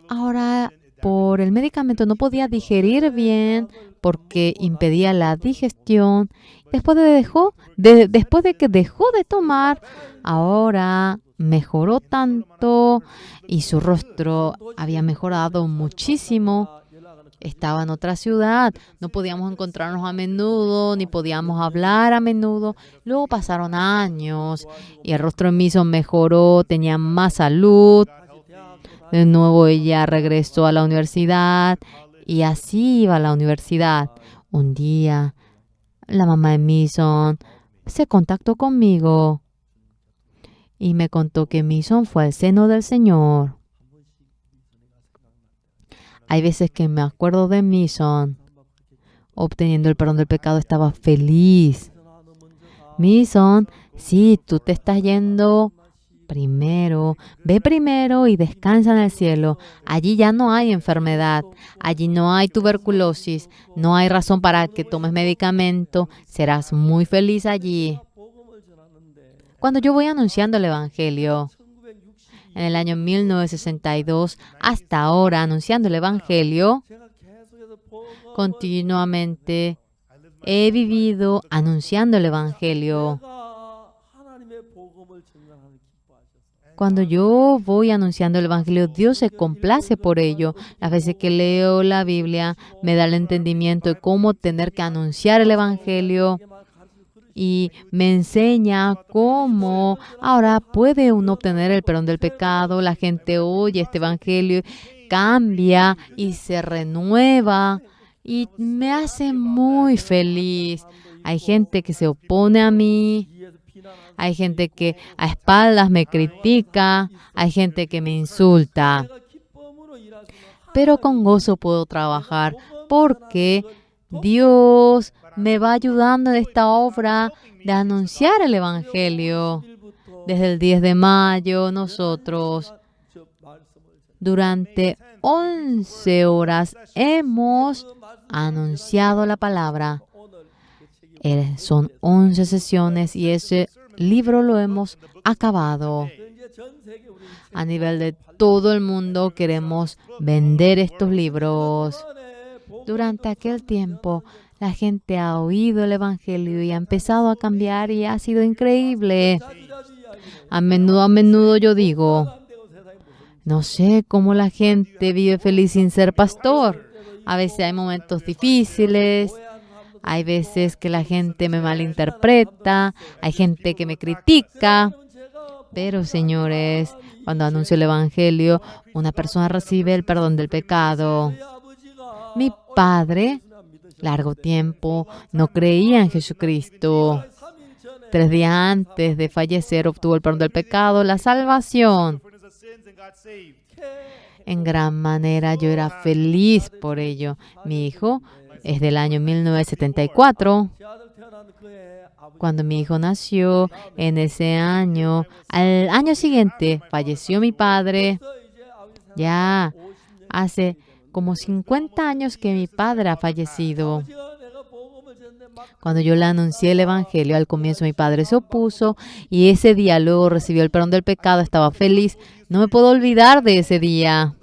ahora por el medicamento no podía digerir bien porque impedía la digestión. Después de que dejó de tomar, ahora mejoró tanto y su rostro había mejorado muchísimo. Estaba en otra ciudad, no podíamos encontrarnos a menudo, ni podíamos hablar a menudo. Luego pasaron años y el rostro de Miso mejoró, tenía más salud. De nuevo ella regresó a la universidad y así iba a la universidad. Un día, la mamá de Miso se contactó conmigo y me contó que Miso fue al seno del Señor. Hay veces que me acuerdo de Miso obteniendo el perdón del pecado, estaba feliz. Miso, sí, tú te estás yendo primero, ve primero y descansa en el cielo. Allí ya no hay enfermedad, allí no hay tuberculosis, no hay razón para que tomes medicamento, serás muy feliz allí. Cuando yo voy anunciando el Evangelio, en el año 1962, hasta ahora, anunciando el Evangelio, continuamente he vivido anunciando el Evangelio. Cuando yo voy anunciando el Evangelio, Dios se complace por ello. Las veces que leo la Biblia, me da el entendimiento de cómo tener que anunciar el Evangelio. Y me enseña cómo ahora puede uno obtener el perdón del pecado. La gente oye este evangelio, cambia y se renueva. Y me hace muy feliz. Hay gente que se opone a mí. Hay gente que a espaldas me critica. Hay gente que me insulta. Pero con gozo puedo trabajar porque Dios me va ayudando en esta obra de anunciar el Evangelio. Desde el 10 de mayo, nosotros, durante 11 horas, hemos anunciado la palabra. Son 11 sesiones y ese libro lo hemos acabado. A nivel de todo el mundo queremos vender estos libros. Durante aquel tiempo, la gente ha oído el Evangelio y ha empezado a cambiar y ha sido increíble. A menudo yo digo, No sé cómo la gente vive feliz sin ser pastor. A veces hay momentos difíciles, hay veces que la gente me malinterpreta, hay gente que me critica, pero señores, cuando anuncio el Evangelio, una persona recibe el perdón del pecado. Mi padre, largo tiempo, no creía en Jesucristo. 3 días antes de fallecer obtuvo el perdón del pecado, la salvación. En gran manera yo era feliz por ello. Mi hijo es del año 1974. Cuando mi hijo nació, en ese año, al año siguiente, falleció mi padre. Ya hace como 50 años que mi padre ha fallecido. Cuando yo le anuncié el Evangelio, al comienzo mi padre se opuso y ese día luego recibió el perdón del pecado, estaba feliz. No me puedo olvidar de ese día.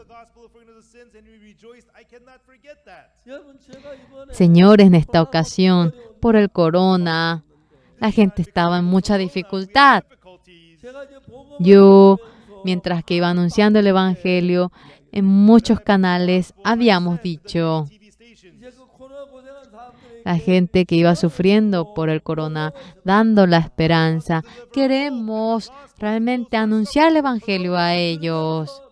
Señores, en esta ocasión, por el corona, la gente estaba en mucha dificultad. Yo, mientras que iba anunciando el Evangelio, en muchos canales habíamos dicho, la gente que iba sufriendo por el corona, dando la esperanza, queremos realmente anunciar el Evangelio a ellos.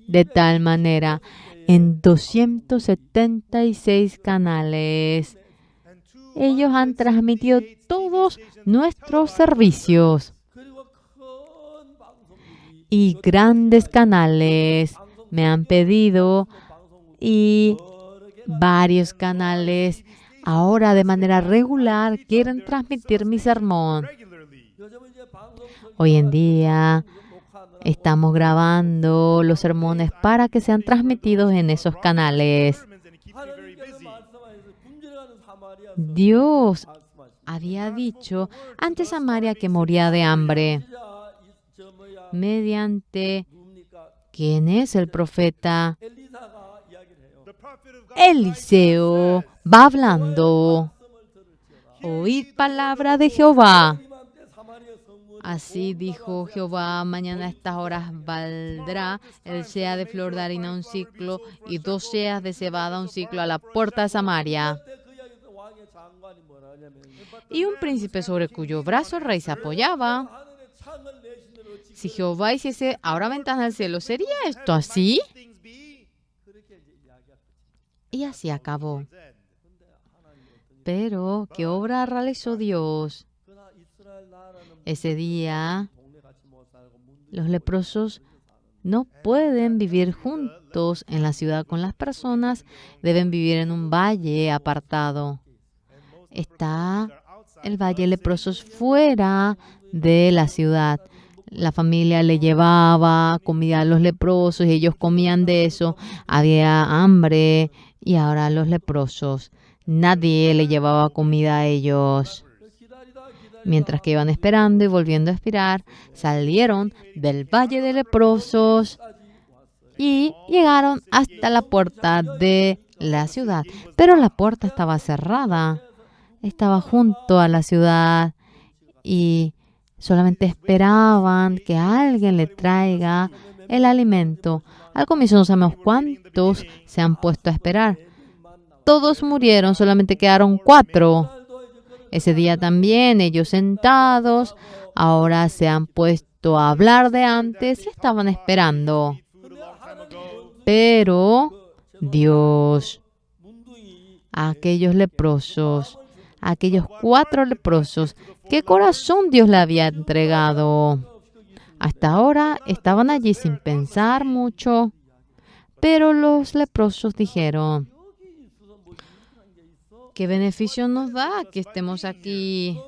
De tal manera, en 276 canales, ellos han transmitido todos nuestros servicios. Y grandes canales me han pedido y varios canales ahora de manera regular quieren transmitir mi sermón. Hoy en día estamos grabando los sermones para que sean transmitidos en esos canales. Dios había dicho antes a Samaria que moría de hambre. Mediante ¿quién es el profeta? Eliseo va hablando. Oíd palabra de Jehová. Así dijo Jehová, mañana a estas horas valdrá el sea de flor de harina un ciclo y 2 seas de cebada un ciclo a la puerta de Samaria. Y un príncipe sobre cuyo brazo el rey se apoyaba. Si Jehová hiciese ahora ventana al cielo, ¿sería esto así? Y así acabó. Pero, ¿qué obra realizó Dios? Ese día, los leprosos no pueden vivir juntos en la ciudad con las personas, deben vivir en un valle apartado. Está el valle de leprosos fuera de la ciudad. La familia le llevaba comida a los leprosos y ellos comían de eso. Había hambre y ahora los leprosos, nadie le llevaba comida a ellos. Mientras que iban esperando y volviendo a esperar, salieron del valle de leprosos y llegaron hasta la puerta de la ciudad. Pero la puerta estaba cerrada, estaba junto a la ciudad y solamente esperaban que alguien le traiga el alimento. Al comienzo no sabemos cuántos se han puesto a esperar. Todos murieron, solamente quedaron 4. Ese día también ellos sentados, ahora se han puesto a hablar de antes y estaban esperando. Pero Dios, a aquellos leprosos, a aquellos 4 leprosos, ¿qué corazón Dios le había entregado? Hasta ahora estaban allí sin pensar mucho, pero los leprosos dijeron, ¿qué beneficio nos da que estemos aquí?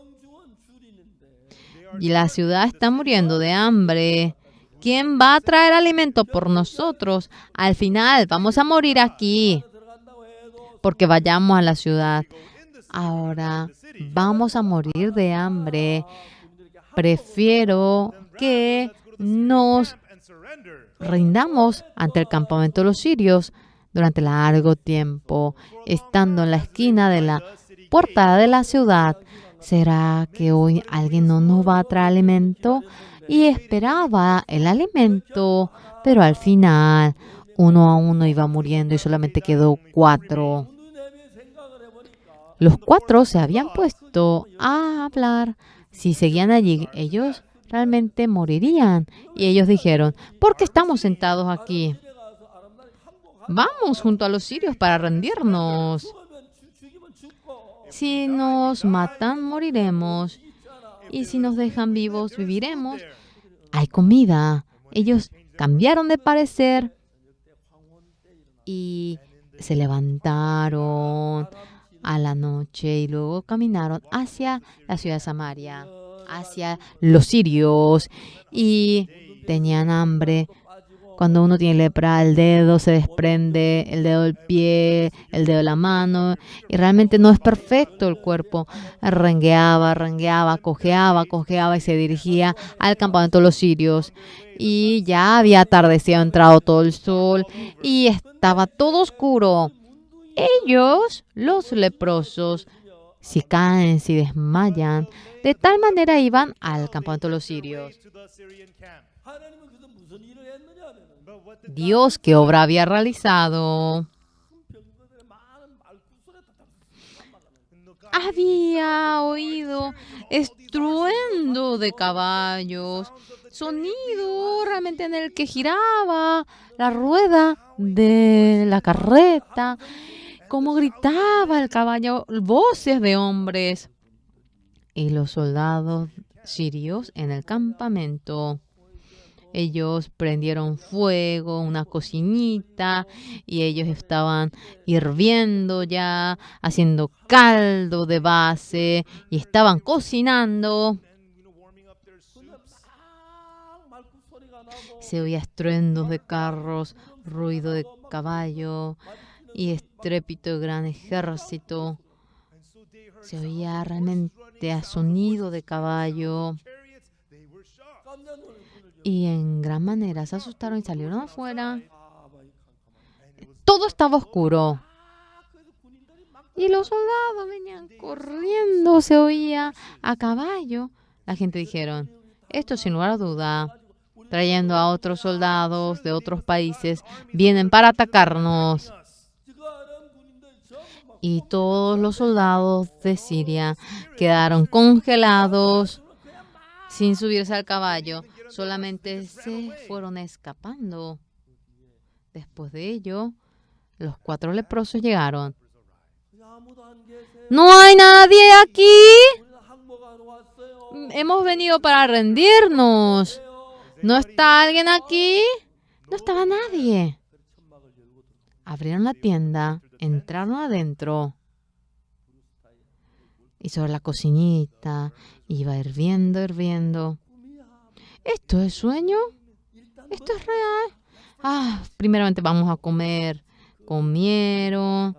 Y la ciudad está muriendo de hambre. ¿Quién va a traer alimento por nosotros? Al final vamos a morir aquí porque vayamos a la ciudad. Ahora vamos a morir de hambre. Prefiero que nos rindamos ante el campamento de los sirios durante largo tiempo, estando en la esquina de la puerta de la ciudad. ¿Será que hoy alguien no nos va a traer alimento? y esperaba el alimento, pero al final uno a uno iba muriendo y solamente quedó 4. Los 4 se habían puesto a hablar. Si seguían allí, ellos realmente morirían. Y ellos dijeron, ¿por qué estamos sentados aquí? Vamos junto a los sirios para rendirnos. Si nos matan, moriremos. Y si nos dejan vivos, viviremos. Hay comida. Ellos cambiaron de parecer y se levantaron a la noche y luego caminaron hacia la ciudad de Samaria, hacia los sirios, y tenían hambre. Cuando uno tiene lepra, el dedo se desprende, el dedo del pie, el dedo de la mano, y realmente no es perfecto el cuerpo. Rengueaba, rengueaba, cojeaba y se dirigía al campamento de los sirios. Y ya había atardecido, entrado todo el sol y estaba todo oscuro. Ellos, los leprosos, si caen, si desmayan, de tal manera iban al campamento de los sirios. Dios, ¿qué obra había realizado? Había oído estruendo de caballos, sonido realmente en el que giraba la rueda de la carreta, como gritaba el caballo, voces de hombres. Y los soldados sirios en el campamento, ellos prendieron fuego, una cocinita, y ellos estaban hirviendo ya, haciendo caldo de base, y estaban cocinando. Se oía estruendos de carros, ruido de caballo y estrépito de gran ejército. Se oía realmente a sonido de caballo. Y en gran manera se asustaron y salieron afuera. Todo estaba oscuro. Y los soldados venían corriendo, se oía a caballo. La gente dijeron, esto sin lugar a duda, trayendo a otros soldados de otros países, vienen para atacarnos. Y todos los soldados de Siria quedaron congelados sin subirse al caballo. Solamente se fueron escapando. Después de ello, los 4 leprosos llegaron. ¿No hay nadie aquí? Hemos venido para rendirnos. ¿No está alguien aquí? No estaba nadie. Abrieron la tienda, entraron adentro. Y sobre la cocinita iba hirviendo. ¿Esto es sueño? ¿Esto es real? Primeramente vamos a comer. Comieron,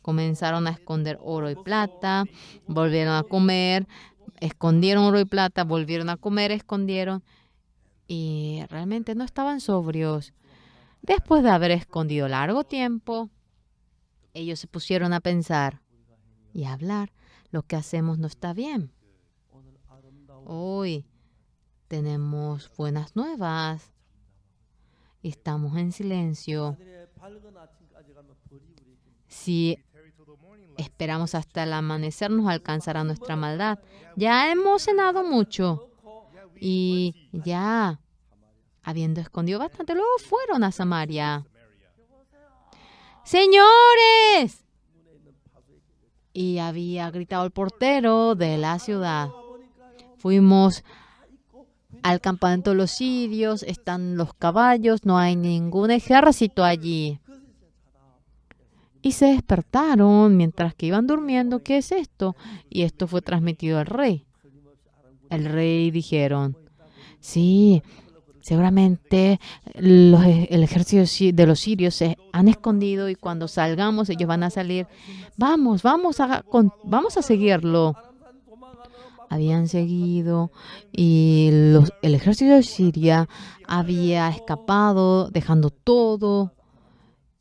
comenzaron a esconder oro y plata, volvieron a comer, escondieron oro y plata, volvieron a comer, escondieron. Y realmente no estaban sobrios. Después de haber escondido largo tiempo, ellos se pusieron a pensar y a hablar. Lo que hacemos no está bien. Hoy tenemos buenas nuevas. Estamos en silencio. Si esperamos hasta el amanecer, nos alcanzará nuestra maldad. Ya hemos cenado mucho. Y ya, habiendo escondido bastante, luego fueron a Samaria. ¡Señores! Y había gritado el portero de la ciudad. Fuimos al campamento de los sirios, están los caballos, no hay ningún ejército allí. Y se despertaron mientras que iban durmiendo. ¿Qué es esto? Y esto fue transmitido al rey. El rey dijeron, sí, seguramente el ejército de los sirios se han escondido y cuando salgamos ellos van a salir. Vamos a seguirlo. Habían seguido y el ejército de Siria había escapado, dejando todo.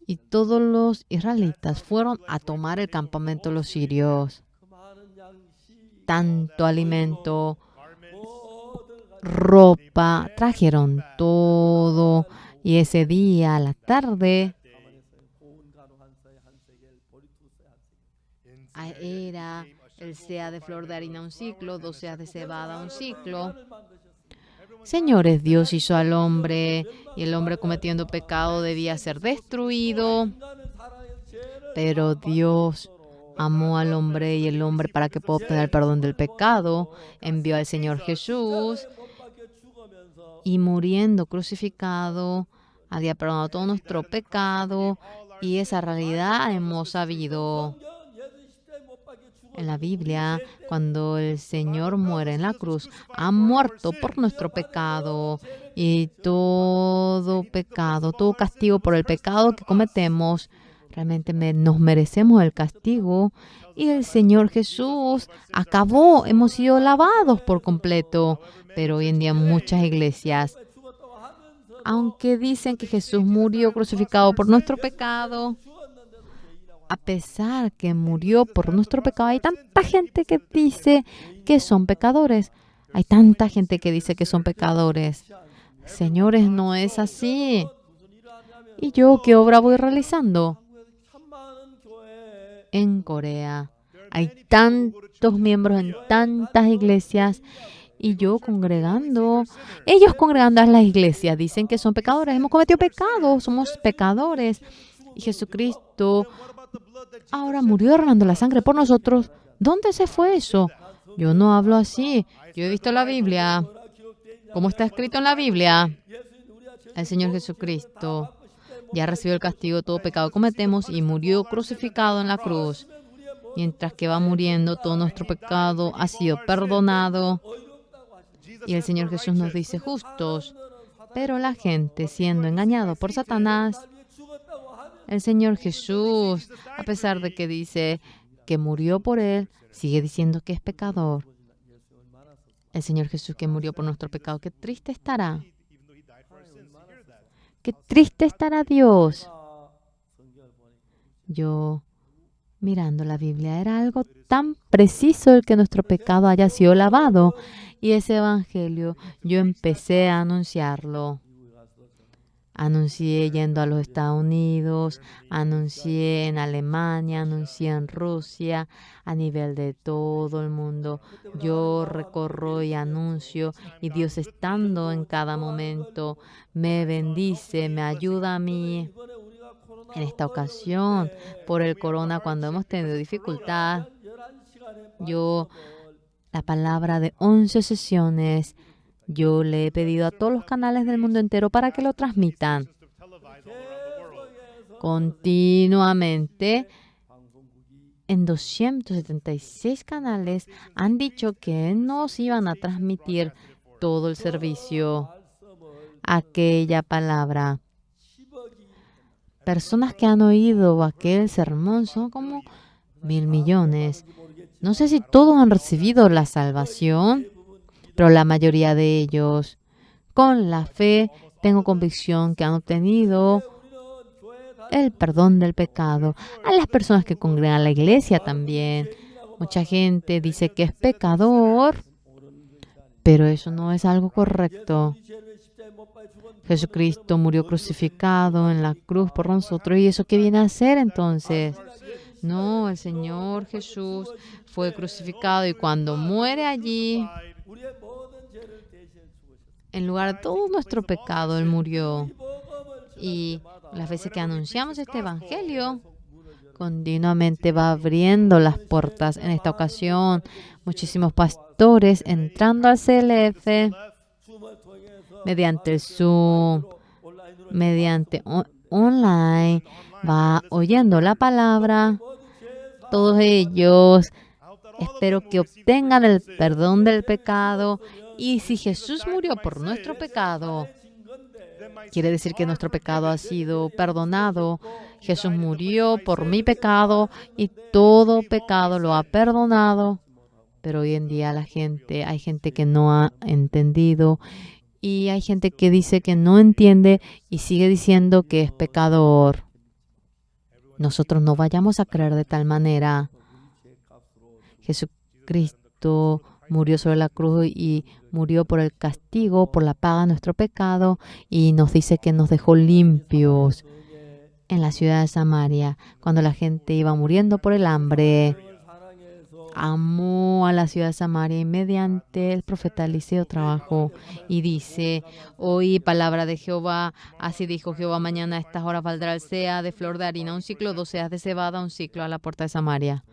Y todos los israelitas fueron a tomar el campamento de los sirios. Tanto alimento, ropa, trajeron todo. Y ese día, a la tarde, era el sea de flor de harina un ciclo, 2 seas de cebada un ciclo. Señores, Dios hizo al hombre y el hombre cometiendo pecado debía ser destruido, pero Dios amó al hombre y el hombre para que pueda obtener el perdón del pecado envió al Señor Jesús y muriendo crucificado había perdonado todo nuestro pecado y esa realidad hemos sabido. En la Biblia, cuando el Señor muere en la cruz, ha muerto por nuestro pecado y todo pecado, todo castigo por el pecado que cometemos, realmente nos merecemos el castigo y el Señor Jesús acabó, hemos sido lavados por completo, pero hoy en día muchas iglesias, aunque dicen que Jesús murió crucificado por nuestro pecado, a pesar que murió por nuestro pecado, hay tanta gente que dice que son pecadores. Hay tanta gente que dice que son pecadores. Señores, no es así. ¿Y yo qué obra voy realizando? En Corea hay tantos miembros en tantas iglesias y yo congregando. Ellos congregando a las iglesias dicen que son pecadores. Hemos cometido pecados, somos pecadores. Y Jesucristo ahora murió derramando la sangre por nosotros. ¿Dónde se fue eso? Yo no hablo así. Yo he visto la Biblia. ¿Cómo está escrito en la Biblia? El Señor Jesucristo ya recibió el castigo de todo pecado que cometemos y murió crucificado en la cruz. Mientras que va muriendo, todo nuestro pecado ha sido perdonado. Y el Señor Jesús nos dice justos. Pero la gente, siendo engañado por Satanás, el Señor Jesús, a pesar de que dice que murió por él, sigue diciendo que es pecador. El Señor Jesús que murió por nuestro pecado, qué triste estará. Qué triste estará Dios. Yo, mirando la Biblia, era algo tan preciso el que nuestro pecado haya sido lavado. Y ese evangelio, yo empecé a anunciarlo. Anuncié yendo a los Estados Unidos, anuncié en Alemania, anuncié en Rusia, a nivel de todo el mundo. Yo recorro y anuncio y Dios estando en cada momento me bendice, me ayuda a mí. En esta ocasión, por el corona, cuando hemos tenido dificultad, yo, la palabra de 11 sesiones, yo le he pedido a todos los canales del mundo entero para que lo transmitan continuamente. En 276 canales han dicho que nos iban a transmitir todo el servicio, aquella palabra. Personas que han oído aquel sermón son como 1.000 millones. No sé si todos han recibido la salvación, pero la mayoría de ellos, con la fe, tengo convicción que han obtenido el perdón del pecado. A las personas que congregan la iglesia también. Mucha gente dice que es pecador, pero eso no es algo correcto. Jesucristo murió crucificado en la cruz por nosotros. ¿Y eso qué viene a hacer entonces? No, el Señor Jesús fue crucificado y cuando muere allí, en lugar de todo nuestro pecado, Él murió. Y las veces que anunciamos este evangelio, continuamente va abriendo las puertas. En esta ocasión, muchísimos pastores entrando al CLF mediante el Zoom, mediante online, va oyendo la palabra. Todos ellos espero que obtengan el perdón del pecado. Y si Jesús murió por nuestro pecado, quiere decir que nuestro pecado ha sido perdonado. Jesús murió por mi pecado y todo pecado lo ha perdonado. Pero hoy en día hay gente que no ha entendido y hay gente que dice que no entiende y sigue diciendo que es pecador. Nosotros no vayamos a creer de tal manera. Jesucristo murió sobre la cruz y murió por el castigo, por la paga de nuestro pecado, y nos dice que nos dejó limpios en la ciudad de Samaria, cuando la gente iba muriendo por el hambre. Amó a la ciudad de Samaria y mediante el profeta Eliseo trabajó y dice: oí palabra de Jehová, así dijo Jehová, mañana a estas horas valdrá el sea de flor de harina un ciclo, 2 seas de cebada un ciclo a la puerta de Samaria.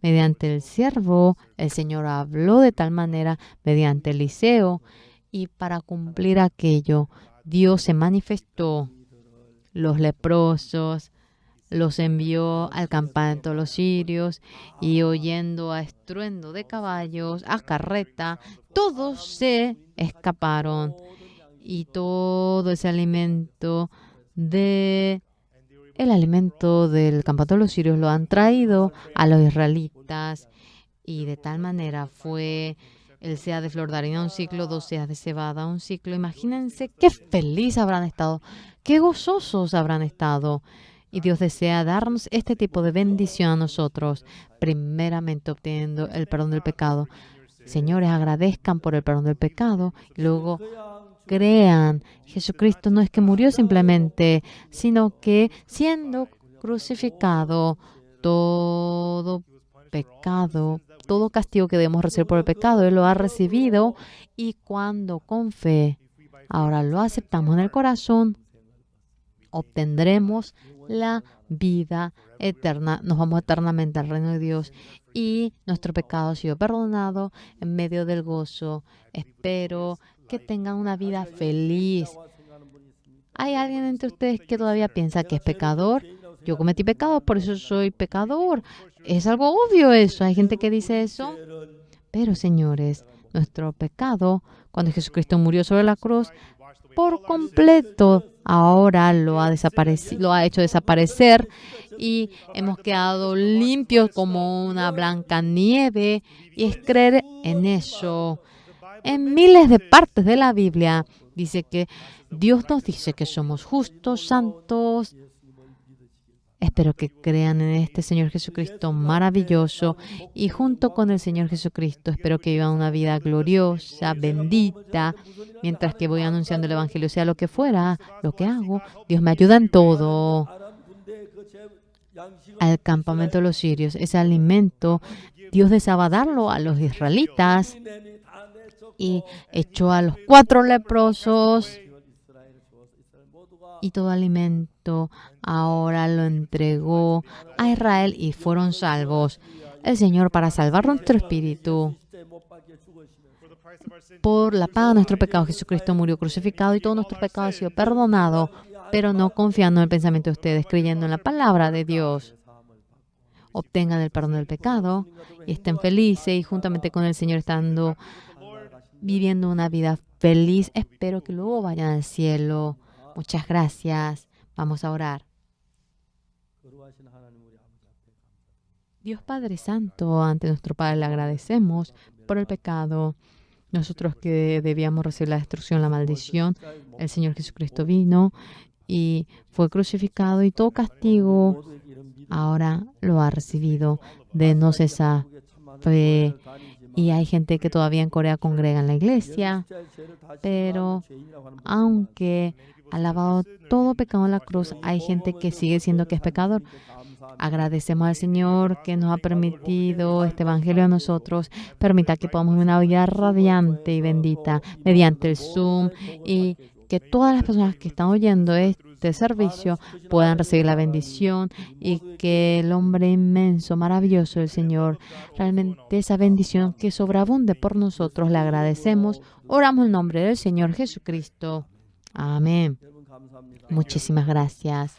Mediante el siervo, el Señor habló de tal manera mediante Eliseo, y para cumplir aquello, Dios se manifestó. Los leprosos los envió al campamento de los sirios, y oyendo a estruendo de caballos, a carreta, todos se escaparon, y todo ese alimento el alimento del campamento de los sirios lo han traído a los israelitas, y de tal manera fue el sea de flor de harina un ciclo, 2 seas de cebada un ciclo. Imagínense qué feliz habrán estado, qué gozosos habrán estado. Y Dios desea darnos este tipo de bendición a nosotros, primeramente obteniendo el perdón del pecado. Señores, agradezcan por el perdón del pecado, y luego crean. Jesucristo no es que murió simplemente, sino que siendo crucificado, todo pecado, todo castigo que debemos recibir por el pecado, Él lo ha recibido, y cuando con fe ahora lo aceptamos en el corazón, obtendremos la vida eterna, nos vamos eternamente al reino de Dios, y nuestro pecado ha sido perdonado en medio del gozo. Espero que tengan una vida feliz. ¿Hay alguien entre ustedes que todavía piensa que es pecador? Yo cometí pecado, por eso soy pecador. Es algo obvio eso. Hay gente que dice eso. Pero, señores, nuestro pecado, cuando Jesucristo murió sobre la cruz, por completo, ahora lo ha hecho desaparecer, y hemos quedado limpios como una blanca nieve, y es creer en eso. En miles de partes de la Biblia dice que Dios nos dice que somos justos, santos. Espero que crean en este Señor Jesucristo maravilloso, y junto con el Señor Jesucristo espero que vivan una vida gloriosa, bendita, mientras que voy anunciando el Evangelio. Sea lo que fuera, lo que hago, Dios me ayuda en todo. Al campamento de los sirios, ese alimento, Dios deseaba darlo a los israelitas, y echó a los 4 leprosos, y todo alimento ahora lo entregó a Israel, y fueron salvos. El Señor, para salvar nuestro espíritu, por la paga de nuestro pecado, Jesucristo murió crucificado, y todo nuestro pecado ha sido perdonado, pero no confiando en el pensamiento de ustedes, creyendo en la palabra de Dios. Obtengan el perdón del pecado y estén felices, y juntamente con el Señor estando viviendo una vida feliz. Espero que luego vayan al cielo. Muchas gracias. Vamos a orar. Dios Padre Santo, ante nuestro Padre le agradecemos por el pecado. Nosotros que debíamos recibir la destrucción, la maldición, el Señor Jesucristo vino y fue crucificado, y todo castigo ahora lo ha recibido. Denos esa fe. Y hay gente que todavía en Corea congrega en la iglesia, pero aunque ha lavado todo pecado en la cruz, hay gente que sigue siendo que es pecador. Agradecemos al Señor que nos ha permitido este evangelio a nosotros. Permita que podamos vivir una vida radiante y bendita mediante el Zoom, y que todas las personas que están oyendo este servicio puedan recibir la bendición, y que el hombre inmenso, maravilloso del Señor, realmente esa bendición que sobreabunde por nosotros, le agradecemos. Oramos en nombre del Señor Jesucristo. Amén. Muchísimas gracias.